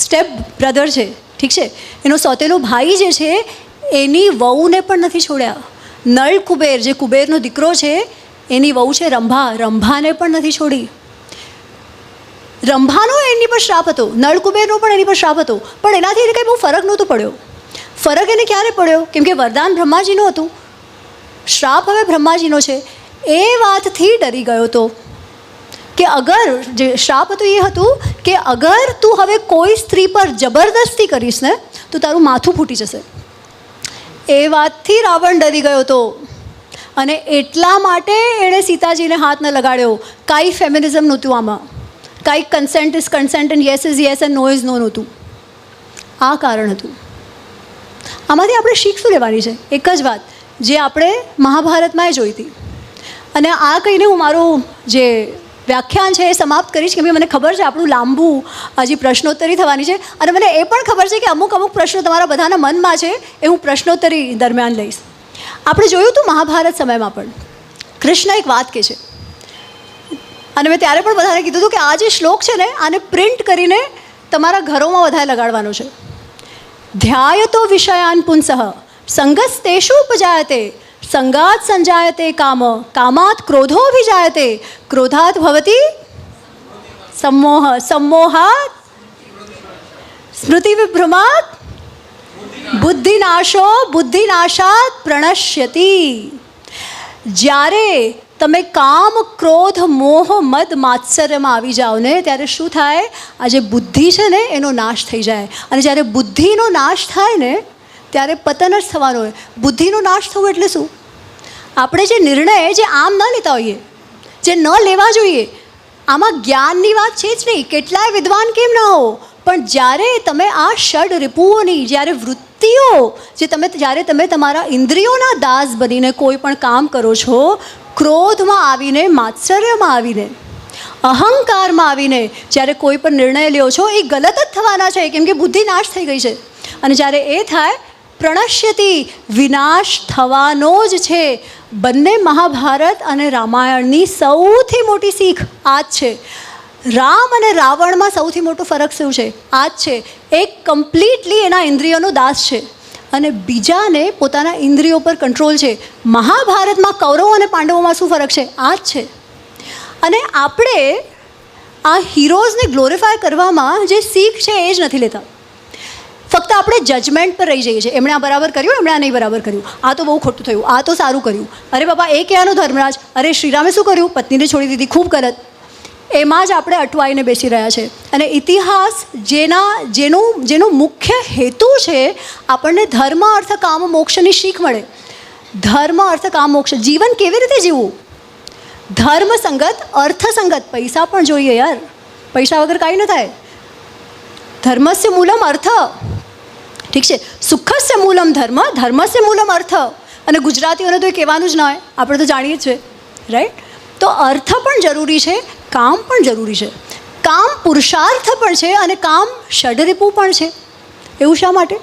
સ્ટેપ બ્રધર છે, ઠીક છે, એનો સોતેલો ભાઈ જે છે, એની વહુને પણ નથી છોડ્યા. નળ કુબેર, જે કુબેરનો દીકરો છે, એની વહુ છે રંભા, રંભાને પણ નથી છોડી. રંભાનો એની પર શ્રાપ હતો, નળ કુબેરનો પણ એની પર શ્રાપ હતો, પણ એનાથી એને કંઈ બહુ ફરક નહોતો પડ્યો. ફરક એને ક્યારે પડ્યો? કેમ કે વરદાન બ્રહ્માજીનું હતું, શ્રાપ હવે બ્રહ્માજીનો છે. એ વાતથી ડરી ગયો હતો કે અગર, જે શ્રાપ હતું એ હતું કે અગર તું હવે કોઈ સ્ત્રી પર જબરદસ્તી કરીશ ને તો તારું માથું ફૂટી જશે. એ વાતથી રાવણ ડરી ગયો હતો અને એટલા માટે એણે સીતાજીને હાથ ન લગાડ્યો. કાંઈ ફેમિનિઝમ નહોતું આમાં, કાંઈ consent is consent and yes is yes and no is no નહોતું. આ કારણ હતું. આમાંથી આપણે શીખ શું લેવાની છે? એક જ વાત જે આપણે મહાભારતમાં જોઈ હતી. અને આ કહીને હું મારું જે વ્યાખ્યાન છે એ સમાપ્ત કરીશ, કેમ કે મને ખબર છે આપણું લાંબુ હજી પ્રશ્નોત્તરી થવાની છે અને મને એ પણ ખબર છે કે અમુક પ્રશ્નો તમારા બધાના મનમાં છે, એ હું પ્રશ્નોત્તરી દરમિયાન લઈશ. આપણે જોયું હતું મહાભારત સમયમાં પણ કૃષ્ણ એક વાત કહે છે અને મેં ત્યારે પણ બધાને કીધું હતું કે આ જે શ્લોક છે ને, આને પ્રિન્ટ કરીને તમારા ઘરોમાં બધાએ લગાડવાનો છે. ધ્યાયતો વિષયાન પુંસઃ સંગસ્તેષુ ઉપજાયતે સંગાત સંજાયતે કામ કામાત ક્રોધોભિજાયતે ક્રોધાત ભવતી सम्मोह सम्मोहात स्मृति विभ्रमात बुद्धिनाशो बुद्धिनाशात प्रणश्यति. જ્યારે તમે કામ ક્રોધ મોહ મદ માત્સર્યમાં આવી જાઓ ને ત્યારે શું થાય? આ જે બુદ્ધિ છે ને એનો નાશ થઈ જાય. અને જ્યારે બુદ્ધિનો નાશ થાય ને ત્યારે પતન જ થવાનો હોય. બુદ્ધિનો નાશ થવો એટલે શું? આપણે જે નિર્ણય જે આમ ન લેતા હોઈએ, જે ન લેવા જોઈએ, આમાં જ્ઞાનની વાત છે જ નહીં. કેટલાય વિદ્વાન કેમ ન હો, પણ જ્યારે તમે આ ષડ રિપુઓની, જ્યારે વૃત્તિઓ, જ્યારે તમે તમારા ઇન્દ્રિયોના દાસ બનીને કોઈ પણ કામ કરો છો, ક્રોધમાં આવીને, માત્સર્યમાં આવીને, અહંકારમાં આવીને જ્યારે કોઈ પણ નિર્ણય લ્યો છો, એ ગલત જ થવાના છે, કેમ કે બુદ્ધિ નાશ થઈ ગઈ છે. અને જ્યારે એ થાય, પ્રણશ્યતિ, વિનાશ થવાનો જ છે. બંને મહાભારત અને રામાયણની સૌથી મોટી શીખ આ જ છે. રામ અને રાવણમાં સૌથી મોટો ફરક શું છે? આ જ છે. એક કમ્પ્લીટલી એના ઇન્દ્રિયોનો દાસ છે અને બીજાને પોતાના ઇન્દ્રિયો પર કંટ્રોલ છે. મહાભારતમાં કૌરવો અને પાંડવોમાં શું ફરક છે? આ જ છે. અને આપણે આ હીરોઝને ગ્લોરીફાય કરવામાં જે શીખ છે એ જ નથી લેતા. ફક્ત આપણે જજમેન્ટ પર રહી જઈએ છીએ. એમણે આ બરાબર કર્યું, એમણે આ નહીં બરાબર કર્યું, આ તો બહુ ખોટું થયું, આ તો સારું કર્યું, અરે બાબા એ ક્યાંનો ધર્મરાજ, અરે શ્રીરામે શું કર્યું? પત્નીને છોડી દીધી, ખૂબ ગલત. એમાં જ આપણે અટવાઈને બેસી રહ્યા છે. અને ઇતિહાસ જેનો મુખ્ય હેતુ છે આપણને ધર્મ અર્થ કામ મોક્ષની શીખ મળે. ધર્મ અર્થ કામ મોક્ષ, જીવન કેવી રીતે જીવવું? ધર્મ સંગત, અર્થ સંગત. પૈસા પણ જોઈએ યાર, પૈસા વગર કાંઈ ન થાય. ધર્મસ્ય મૂલમ અર્થ, ઠીક છે, સુખસ્ય મૂલમ ધર્મ, ધર્મસ્ય મૂલમ અર્થ. અને ગુજરાતીઓને તો એ કહેવાનું જ ના હોય, આપણે તો જાણીએ જ છે, રાઈટ? તો અર્થ પણ જરૂરી છે, કામ પણ જરૂરી છે. કામ પુરુષાર્થ પણ છે અને કામ ષડરિપુ પણ છે. એવું શા માટે?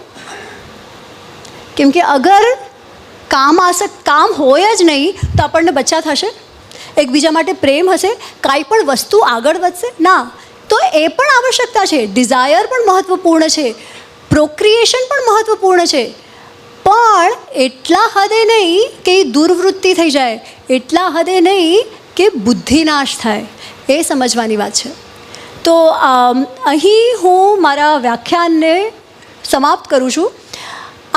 કેમ કે અગર કામ હોય જ નહીં તો આપણને બચ્ચા થશે, એકબીજા માટે પ્રેમ હશે, કાંઈ પણ વસ્તુ આગળ વધશે ના. તો એ પણ આવશ્યકતા છે. ડિઝાયર પણ મહત્ત્વપૂર્ણ છે, પ્રોક્રિએશન પણ મહત્ત્વપૂર્ણ છે, પણ એટલા હદે નહીં કે દુર્વૃત્તિ થઈ જાય, એટલા હદે નહીં કે બુદ્ધિનાશ થાય, એ સમજવાની વાત છે. તો અહીં હું મારા વ્યાખ્યાનને સમાપ્ત કરું છું.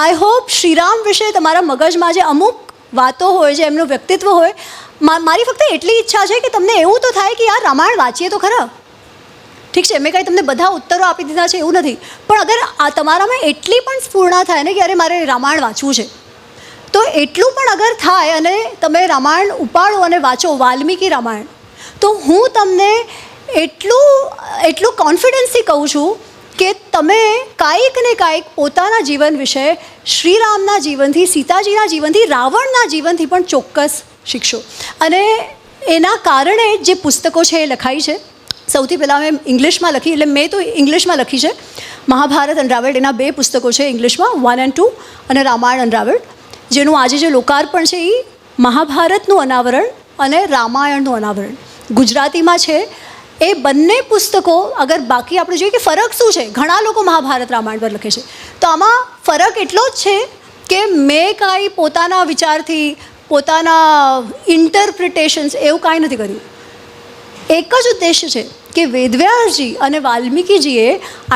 આઈ હોપ શ્રીરામ વિશે તમારા મગજમાં જે અમુક વાતો હોય, જે એમનું વ્યક્તિત્વ હોય, મારી ફક્ત એટલી ઈચ્છા છે કે તમને એવું તો થાય કે યાર રામાયણ વાંચીએ તો ખરા. ઠીક છે, મેં કાંઈ તમને બધા ઉત્તરો આપી દીધા છે એવું નથી, પણ અગર આ તમારામાં એટલી પણ સ્ફૂર્ણા થાય ને કે અરે મારે રામાયણ વાંચવું છે, તો એટલું પણ અગર થાય અને તમે રામાયણ ઉપાડો અને વાંચો, વાલ્મીકી રામાયણ, તો હું તમને એટલું કોન્ફિડન્સથી કહું છું કે તમે કાંઈક ને કાંઈક પોતાના જીવન વિશે શ્રીરામના જીવનથી, સીતાજીના જીવનથી, રાવણના જીવનથી પણ ચોક્કસ શીખશો. અને એના કારણે જે પુસ્તકો છે એ લખાઈ છે. સૌથી પહેલાં મેં ઇંગ્લિશમાં લખી, એટલે મેં તો ઇંગ્લિશમાં લખી છે. મહાભારત અનરાવેલ્ડ એના 2 પુસ્તકો છે ઇંગ્લિશમાં, 1 and 2, અને રામાયણ અનરાવેલ્ડ, જેનું આજે જે લોકાર્પણ છે એ મહાભારતનું અનાવરણ અને રામાયણનું અનાવરણ ગુજરાતીમાં છે. એ બંને પુસ્તકો અગર બાકી આપણે જોઈએ કે ફરક શું છે, ઘણા લોકો મહાભારત રામાયણ પર લખે છે, તો આમાં ફરક એટલો જ છે કે મેં કાંઈ પોતાના વિચારથી, પોતાના ઇન્ટરપ્રિટેશન્સ એવું કાંઈ નથી કર્યું. એક જ ઉદ્દેશ્ય છે કે વેદવ્યાસજી અને વાલ્મીકીજીએ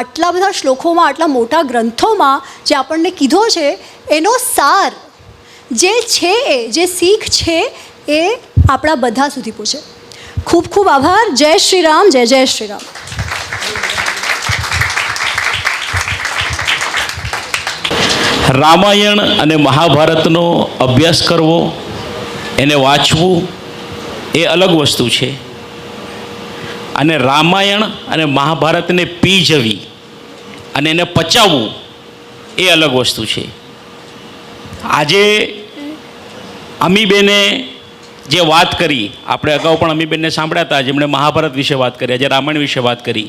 આટલા બધા શ્લોકોમાં, આટલા મોટા ગ્રંથોમાં જે આપણને કીધો છે એનો સાર જે છે, જે શીખ છે એ આપણા બધા સુધી પહોંચે. ખૂબ ખૂબ આભાર. જય શ્રી રામ. જય જય શ્રી રામ. રામાયણ અને મહાભારતનો અભ્યાસ કરવો, એને વાંચવું એ અલગ વસ્તુ છે, અને રામાયણ અને મહાભારતને પી જવી અને એને પચાવવું એ અલગ વસ્તુ છે. આજે અમીબેને જે વાત કરી, આપણે અગાઉ પણ અમીબેનને સાંભળ્યા હતા, જેમણે મહાભારત વિશે વાત કરી, આજે રામાયણ વિશે વાત કરી.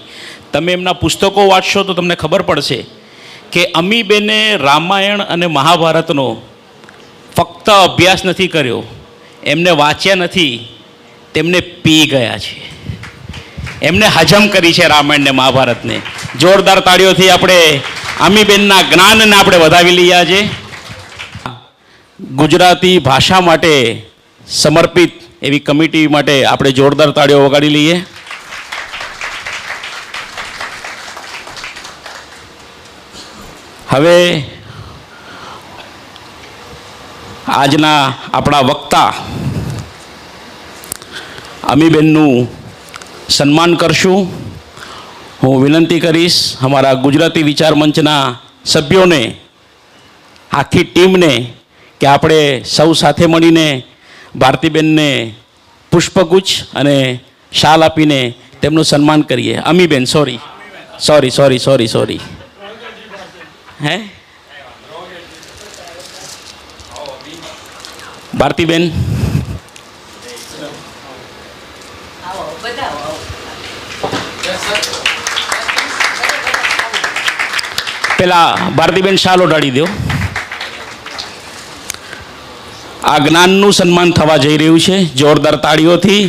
તમે એમના પુસ્તકો વાંચશો તો તમને ખબર પડશે કે અમીબેને રામાયણ અને મહાભારતનો ફક્ત અભ્યાસ નથી કર્યો, એમને વાંચ્યા નથી, તેમને પી ગયા છે, એમને હજમ કરી છે રામાયણને, મહાભારતને. જોરદાર તાળીઓથી આપણે અમીબેનના જ્ઞાનને આપણે વધાવી લઈએ. આજે ગુજરાતી ભાષા માટે સમર્પિત એવી કમિટી માટે આપણે જોરદાર તાળીઓ વગાડી લઈએ. હવે આજના આપણા વક્તા અમીબેનનું સન્માન કરશું. હું વિનંતી કરીશ અમારા ગુજરાતી વિચાર મંચના સભ્યોને, આખી ટીમને, કે આપણે સૌ સાથે મળીને ભારતીબેનને પુષ્પગુચ્છ અને શાલ આપીને તેમનું સન્માન કરીએ. અમીબેન, સોરી. હે ભારતીબેન, પેલા ભારતીબેન શાલ ઓઢાડી દો. આ જ્ઞાનનું સન્માન થવા જઈ રહ્યું છે. જોરદાર તાળીઓથી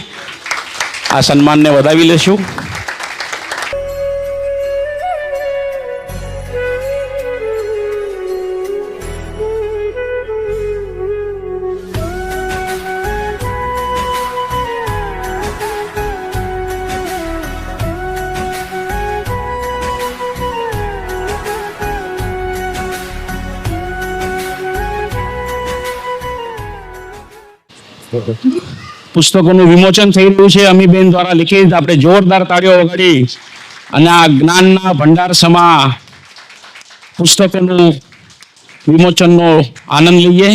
આ સન્માનને વધાવી લેશું. પુસ્તકોનું વિમોચન થઈ રહ્યું છે અમીબેન દ્વારા લિખિત. આપણે જોરદાર તાળીઓ વગાડી અને આ જ્ઞાનના ભંડાર સમા પુસ્તકોનું વિમોચનનો આનંદ લઈએ.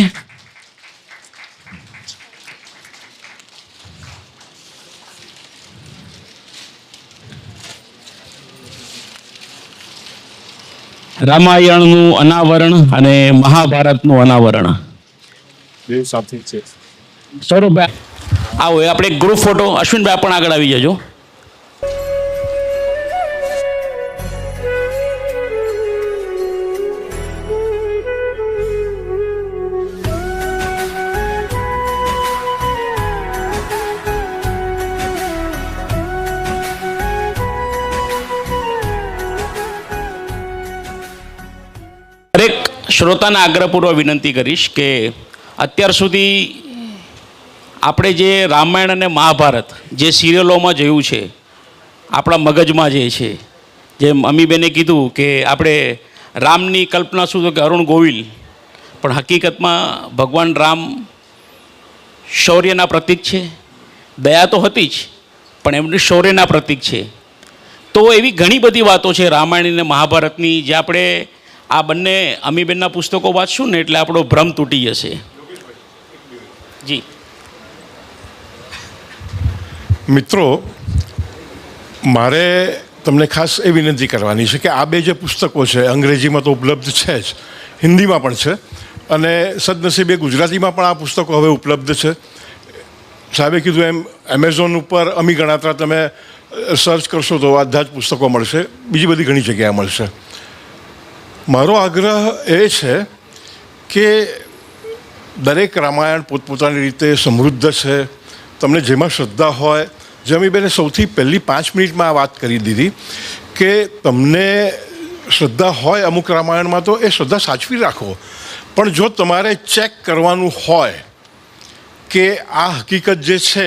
રામાયણનું અનાવરણ અને મહાભારતનું અનાવરણ. સૌરભભાઈ આવો, આપણે ગ્રુપ ફોટો. અશ્વિનભાઈ પણ આગળ આવી જજો. દરેક શ્રોતાને આગ્રહપૂર્વક વિનંતી કરીશ કે અત્યાર સુધી આપણે જે રામાયણ અને મહાભારત જે સિરિયલોમાં જોયું છે, આપણા મગજમાં જે છે, જેમ અમીબેને કીધું કે આપણે રામની કલ્પના શું તો કે અરુણ ગોવિલ, પણ હકીકતમાં ભગવાન રામ શૌર્યના પ્રતીક છે. દયા તો હતી જ, પણ એમનું શૌર્યના પ્રતીક છે. તો એવી ઘણી બધી વાતો છે રામાયણ અને મહાભારતની, જે આપણે આ બંને અમીબેનના પુસ્તકો વાંચશું ને એટલે આપણો ભ્રમ તૂટી જશે. જી મિત્રો, મારે તમને ખાસ એ વિનંતી કરવાની છે કે આ બે જે પુસ્તકો છે અંગ્રેજીમાં તો ઉપલબ્ધ છે જ, હિન્દીમાં પણ છે, અને સદનસીબે ગુજરાતીમાં પણ આ પુસ્તકો હવે ઉપલબ્ધ છે. સાહેબે કીધું એમ એમેઝોન ઉપર અમી ગણાત્રા તમે સર્ચ કરશો તો બધા જ પુસ્તકો મળશે, બીજી બધી ઘણી જગ્યાએ મળશે. મારો આગ્રહ એ છે કે દરેક રામાયણ પોતપોતાની રીતે સમૃદ્ધ છે. તમને જેમાં શ્રદ્ધા હોય, જમીબેને સૌથી પહેલી 5 મિનિટમાં આ વાત કરી દીધી કે તમને શ્રદ્ધા હોય અમુક રામાયણમાં તો એ શ્રદ્ધા સાચવી રાખો, પણ જો તમારે ચેક કરવાનું હોય કે આ હકીકત જે છે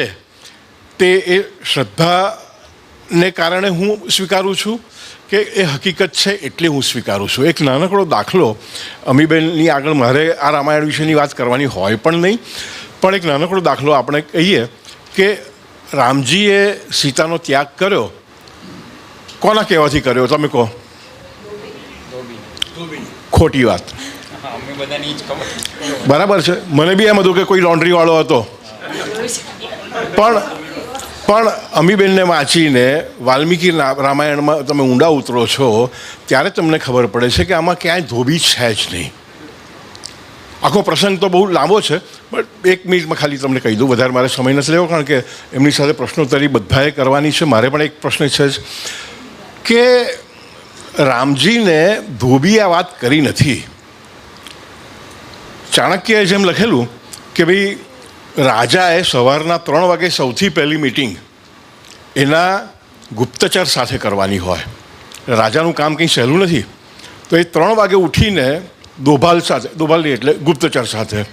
તે એ શ્રદ્ધાને કારણે હું સ્વીકારું છું કે એ હકીકત છે એટલે હું સ્વીકારું છું. એક નાનકડો દાખલો અમીબેનની આગળ મારે આ રામાયણ વિશેની વાત કરવાની હોય પણ નહીં, પણ એક નાનકડો દાખલો આપણે કહીએ કે રામજીએ સીતાનો ત્યાગ કર્યો, કોના કહેવાથી કર્યો? તમે કહો. ખોટી વાત. બરાબર છે, મને બી એમ હતું કે કોઈ લોન્ડ્રીવાળો હતો, પણ અમીબેનને વાંચીને વાલ્મીકી રામાયણમાં તમે ઊંડા ઉતરો છો ત્યારે તમને ખબર પડે છે કે આમાં ક્યાંય ધોબી છે જ નહીં. આખો પ્રસંગ તો બહુ લાંબો છે, બટ 1 મિનિટમાં ખાલી તમને કહી દઉં, વધારે મારે સમય નથી લેવો, કારણ કે એમની સાથે પ્રશ્નોત્તરી બધાએ કરવાની છે. મારે પણ એક પ્રશ્ન છે જ કે રામજીને ધોબી આ વાત કરી નથી. ચાણક્યએ જેમ લખેલું કે ભાઈ રાજાએ સવારના 3 વાગે સૌથી પહેલી મિટિંગ એના ગુપ્તચર સાથે કરવાની હોય. રાજાનું કામ કંઈ સહેલું નથી, તો એ 3 વાગે ઉઠીને દોભાલ સાથે, દોભાલ નહીં એટલે ગુપ્તચર સાથે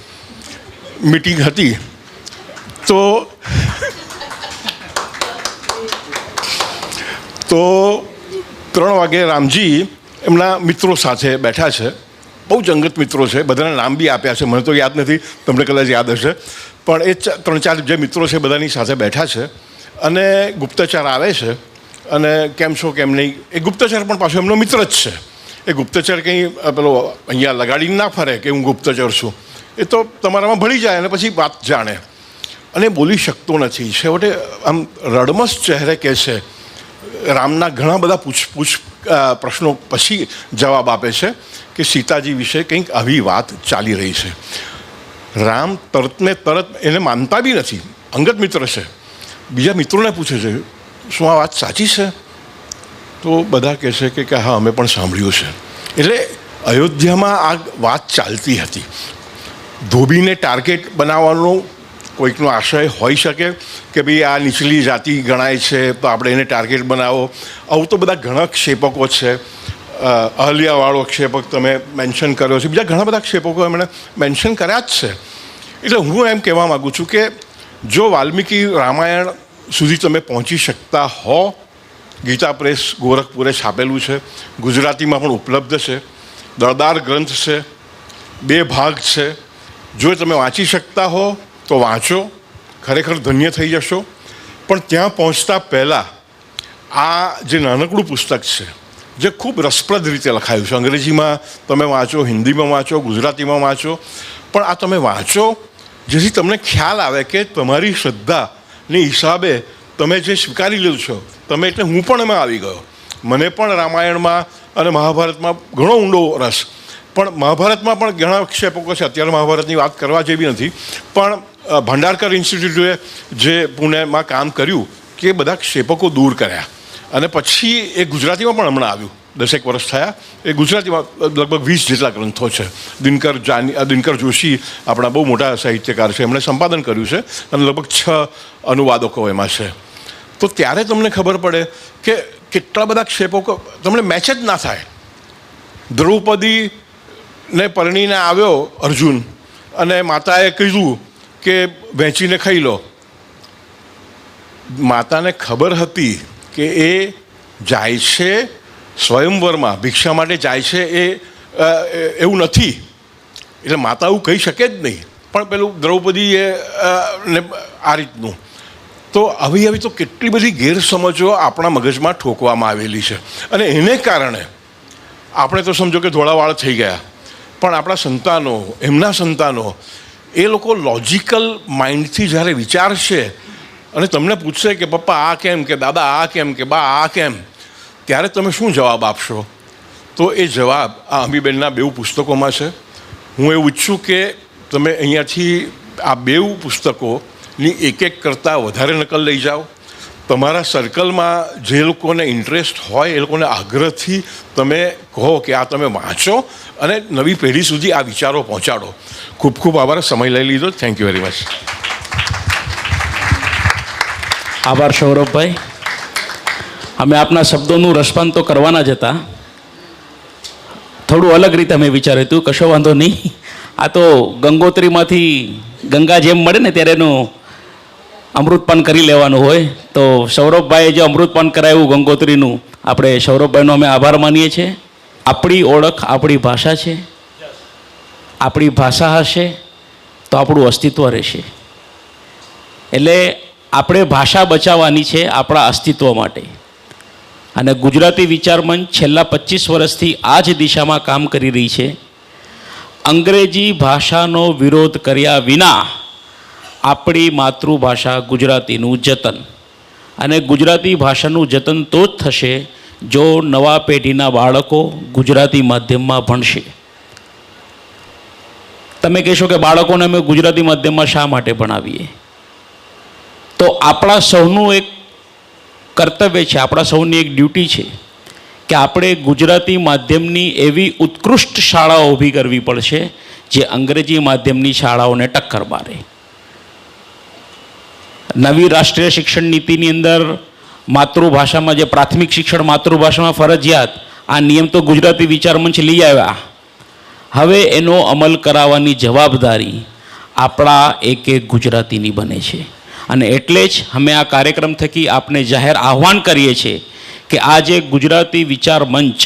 મિટિંગ હતી. તો 3 વાગે રામજી એમના મિત્રો સાથે બેઠા છે, બહુ જંગત મિત્રો છે, બધાના નામ બી આપ્યા છે, મને તો યાદ નથી, તમને કદાચ યાદ હશે, પણ એ 3-4 જે મિત્રો છે બધાની સાથે બેઠા છે અને ગુપ્તચર આવે છે અને કેમ છો કેમ નહીં, એ ગુપ્તચર પણ પાછો એમનો મિત્ર જ છે. એ ગુપ્તચર કંઈ પેલો અહીંયા લગાડીને ના ફરે કે હું ગુપ્તચર છું, એ તો તમારામાં ભળી જાય અને પછી વાત જાણે, અને બોલી શકતો નથી. છેવટે આમ રડમસ ચહેરે કહે છે, રામના ઘણા બધા પ્રશ્નો પછી જવાબ આપે છે કે સીતાજી વિશે કંઈક આવી વાત ચાલી રહી છે. રામ તરત એને માનતા બી નથી, અંગત મિત્ર છે, બીજા મિત્રોને પૂછે છે શું આ વાત સાચી છે? તો બધા કહે છે કે હા અમે પણ સાંભળ્યું છે. એટલે અયોધ્યામાં આ વાત ચાલતી હતી. ધોબીને ટાર્ગેટ બનાવવાનો કોઈકનો આશય હોઈ શકે કે ભાઈ આ નીચલી જાતિ ગણાય છે તો આપણે એને ટાર્ગેટ બનાવો. આવું તો બધા ઘણા ક્ષેપકો છે. અહલ્યાવાળો ક્ષેપક તમે મેન્શન કર્યો છે, બીજા ઘણા બધા ક્ષેપકો એમણે મેન્શન કર્યા જ છે. એટલે હું એમ કહેવા માગું છું કે જો વાલ્મીકી રામાયણ સુધી તમે પહોંચી શકતા હો, ગીતા પ્રેસ ગોરખપુરે છાપેલું છે, ગુજરાતીમાં પણ ઉપલબ્ધ છે, દળદાર ગ્રંથ છે, 2 ભાગ છે. જો તમે વાંચી શકતા હો તો વાંચો, ખરેખર ધન્ય થઈ જશો. પણ ત્યાં પહોંચતા પહેલાં આ જે નાનકડું પુસ્તક છે જે ખૂબ રસપ્રદ રીતે લખાયું છે, અંગ્રેજીમાં તમે વાંચો, હિન્દીમાં વાંચો, ગુજરાતીમાં વાંચો, પણ આ તમે વાંચો જેથી તમને ખ્યાલ આવે કે તમારી શ્રદ્ધાની હિસાબે તમે જે સ્વીકારી લીધું છો, તમે એટલે હું પણ એમાં આવી ગયો. મને પણ રામાયણમાં અને મહાભારતમાં ઘણો ઊંડો રસ, પણ મહાભારતમાં પણ ઘણા ક્ષેપકો છે. અત્યારે મહાભારતની વાત કરવા જેવી નથી, પણ ભંડારકર ઇન્સ્ટિટ્યૂટે જે પુણેમાં કામ કર્યું કે બધા ક્ષેપકો દૂર કર્યા, અને પછી એ ગુજરાતીમાં પણ હમણાં આવ્યું, 10 વર્ષ થયા. એ ગુજરાતીમાં લગભગ 20 જેટલા ગ્રંથો છે. દિનકર જોશી આપણા બહુ મોટા સાહિત્યકાર છે, એમણે સંપાદન કર્યું છે અને લગભગ 6 અનુવાદકો એમાં છે. તો ત્યારે તમને ખબર પડે કે કેટલા બધા ક્ષેપકો તમને મેચ જ ના થાય. દ્રૌપદીને પરણીને આવ્યો અર્જુન, અને માતાએ કીધું કે વહેંચીને ખાઈ લો. માતાને ખબર હતી કે એ જાય છે સ્વયંવરમાં, ભિક્ષા માટે જાય છે, એવું નથી. એટલે માતા એવું કહી શકે જ નહીં. પણ પેલું દ્રૌપદીએ ને આ રીતનું તો આવી તો કેટલી બધી ગેરસમજો આપણા મગજમાં ઠોકવામાં આવેલી છે. અને એને કારણે આપણે તો સમજો કે ધોળાવાળ થઈ ગયા, પણ આપણા સંતાનો, એમના સંતાનો, એ લોકો લોજિકલ માઇન્ડથી જ્યારે વિચારશે અને તમને પૂછશે કે પપ્પા આ કેમ, કે દાદા આ કેમ, કે બા આ કેમ, ત્યારે તમે શું જવાબ આપશો? તો એ જવાબ આ અમીબેનના બેઉ પુસ્તકોમાં છે. હું એવું ઈચ્છું કે તમે અહીંયાથી આ બેઉ પુસ્તકોની એક કરતાં વધારે નકલ લઈ જાઓ. તમારા સર્કલમાં જે લોકોને ઇન્ટરેસ્ટ હોય એ લોકોને આગ્રહથી તમે કહો કે આ તમે વાંચો અને નવી પેઢી સુધી આ વિચારો પહોંચાડો. ખૂબ ખૂબ આભાર, સમય લઈ લીધો. Thank you very much. આભાર સૌરભભાઈ. અમે આપના શબ્દોનું રસપાન તો કરવાના જ હતા, થોડું અલગ રીતે અમે વિચાર્યું હતું. કશો વાંધો નહીં, આ તો ગંગોત્રીમાંથી ગંગા જેમ મળે ને ત્યારે એનું અમૃતપાન કરી લેવાનું હોય. તો સૌરભભાઈએ જે અમૃતપાન કરાવ્યું ગંગોત્રીનું, આપણે સૌરભભાઈનો અમે આભાર માનીએ છીએ. આપણી ઓળખ આપણી ભાષા છે. આપણી ભાષા હશે તો આપણું અસ્તિત્વ રહેશે. એટલે આપણે ભાષા બચાવવાની છે આપણા અસ્તિત્વ માટે. અને ગુજરાતી વિચાર મંચ છેલ્લા 25 વર્ષથી આ જ દિશામાં કામ કરી રહી છે. અંગ્રેજી ભાષાનો વિરોધ કર્યા વિના આપણી માતૃભાષા ગુજરાતીનું જતન, અને ગુજરાતી ભાષાનું જતન તો જ થશે જો નવા પેઢીના બાળકો ગુજરાતી માધ્યમમાં ભણશે. તમે કહેશો કે બાળકોને અમે ગુજરાતી માધ્યમમાં શા માટે ભણાવીએ? તો આપણા સૌનું એક કર્તવ્ય છે, આપણા સૌની એક ડ્યુટી છે કે આપણે ગુજરાતી માધ્યમની એવી ઉત્કૃષ્ટ શાળાઓ ઊભી કરવી પડશે જે અંગ્રેજી માધ્યમની શાળાઓને ટક્કર મારે. નવી રાષ્ટ્રીય શિક્ષણ નીતિની અંદર માતૃભાષામાં જે પ્રાથમિક શિક્ષણ માતૃભાષામાં ફરજિયાત, આ નિયમ તો ગુજરાતી વિચાર મંચ લઈ આવ્યા. હવે એનો અમલ કરાવવાની જવાબદારી આપણા એક ગુજરાતીની બને છે. અને એટલે જ અમે આ કાર્યક્રમ થકી આપને જાહેર આહ્વાન કરીએ છીએ કે આ જે ગુજરાતી વિચાર મંચ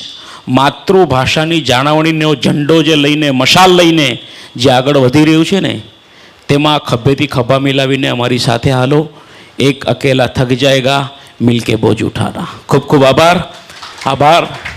માતૃભાષાની જાળવણીનો ઝંડો જે લઈને, મશાલ લઈને જે આગળ વધી રહ્યું છે ને, તેમાં ખભેથી ખભા મિલાવીને અમારી સાથે હાલો. એક અકેલા થક જાયગા, મિલકે બોજ ઉઠાના. ખૂબ ખૂબ આભાર.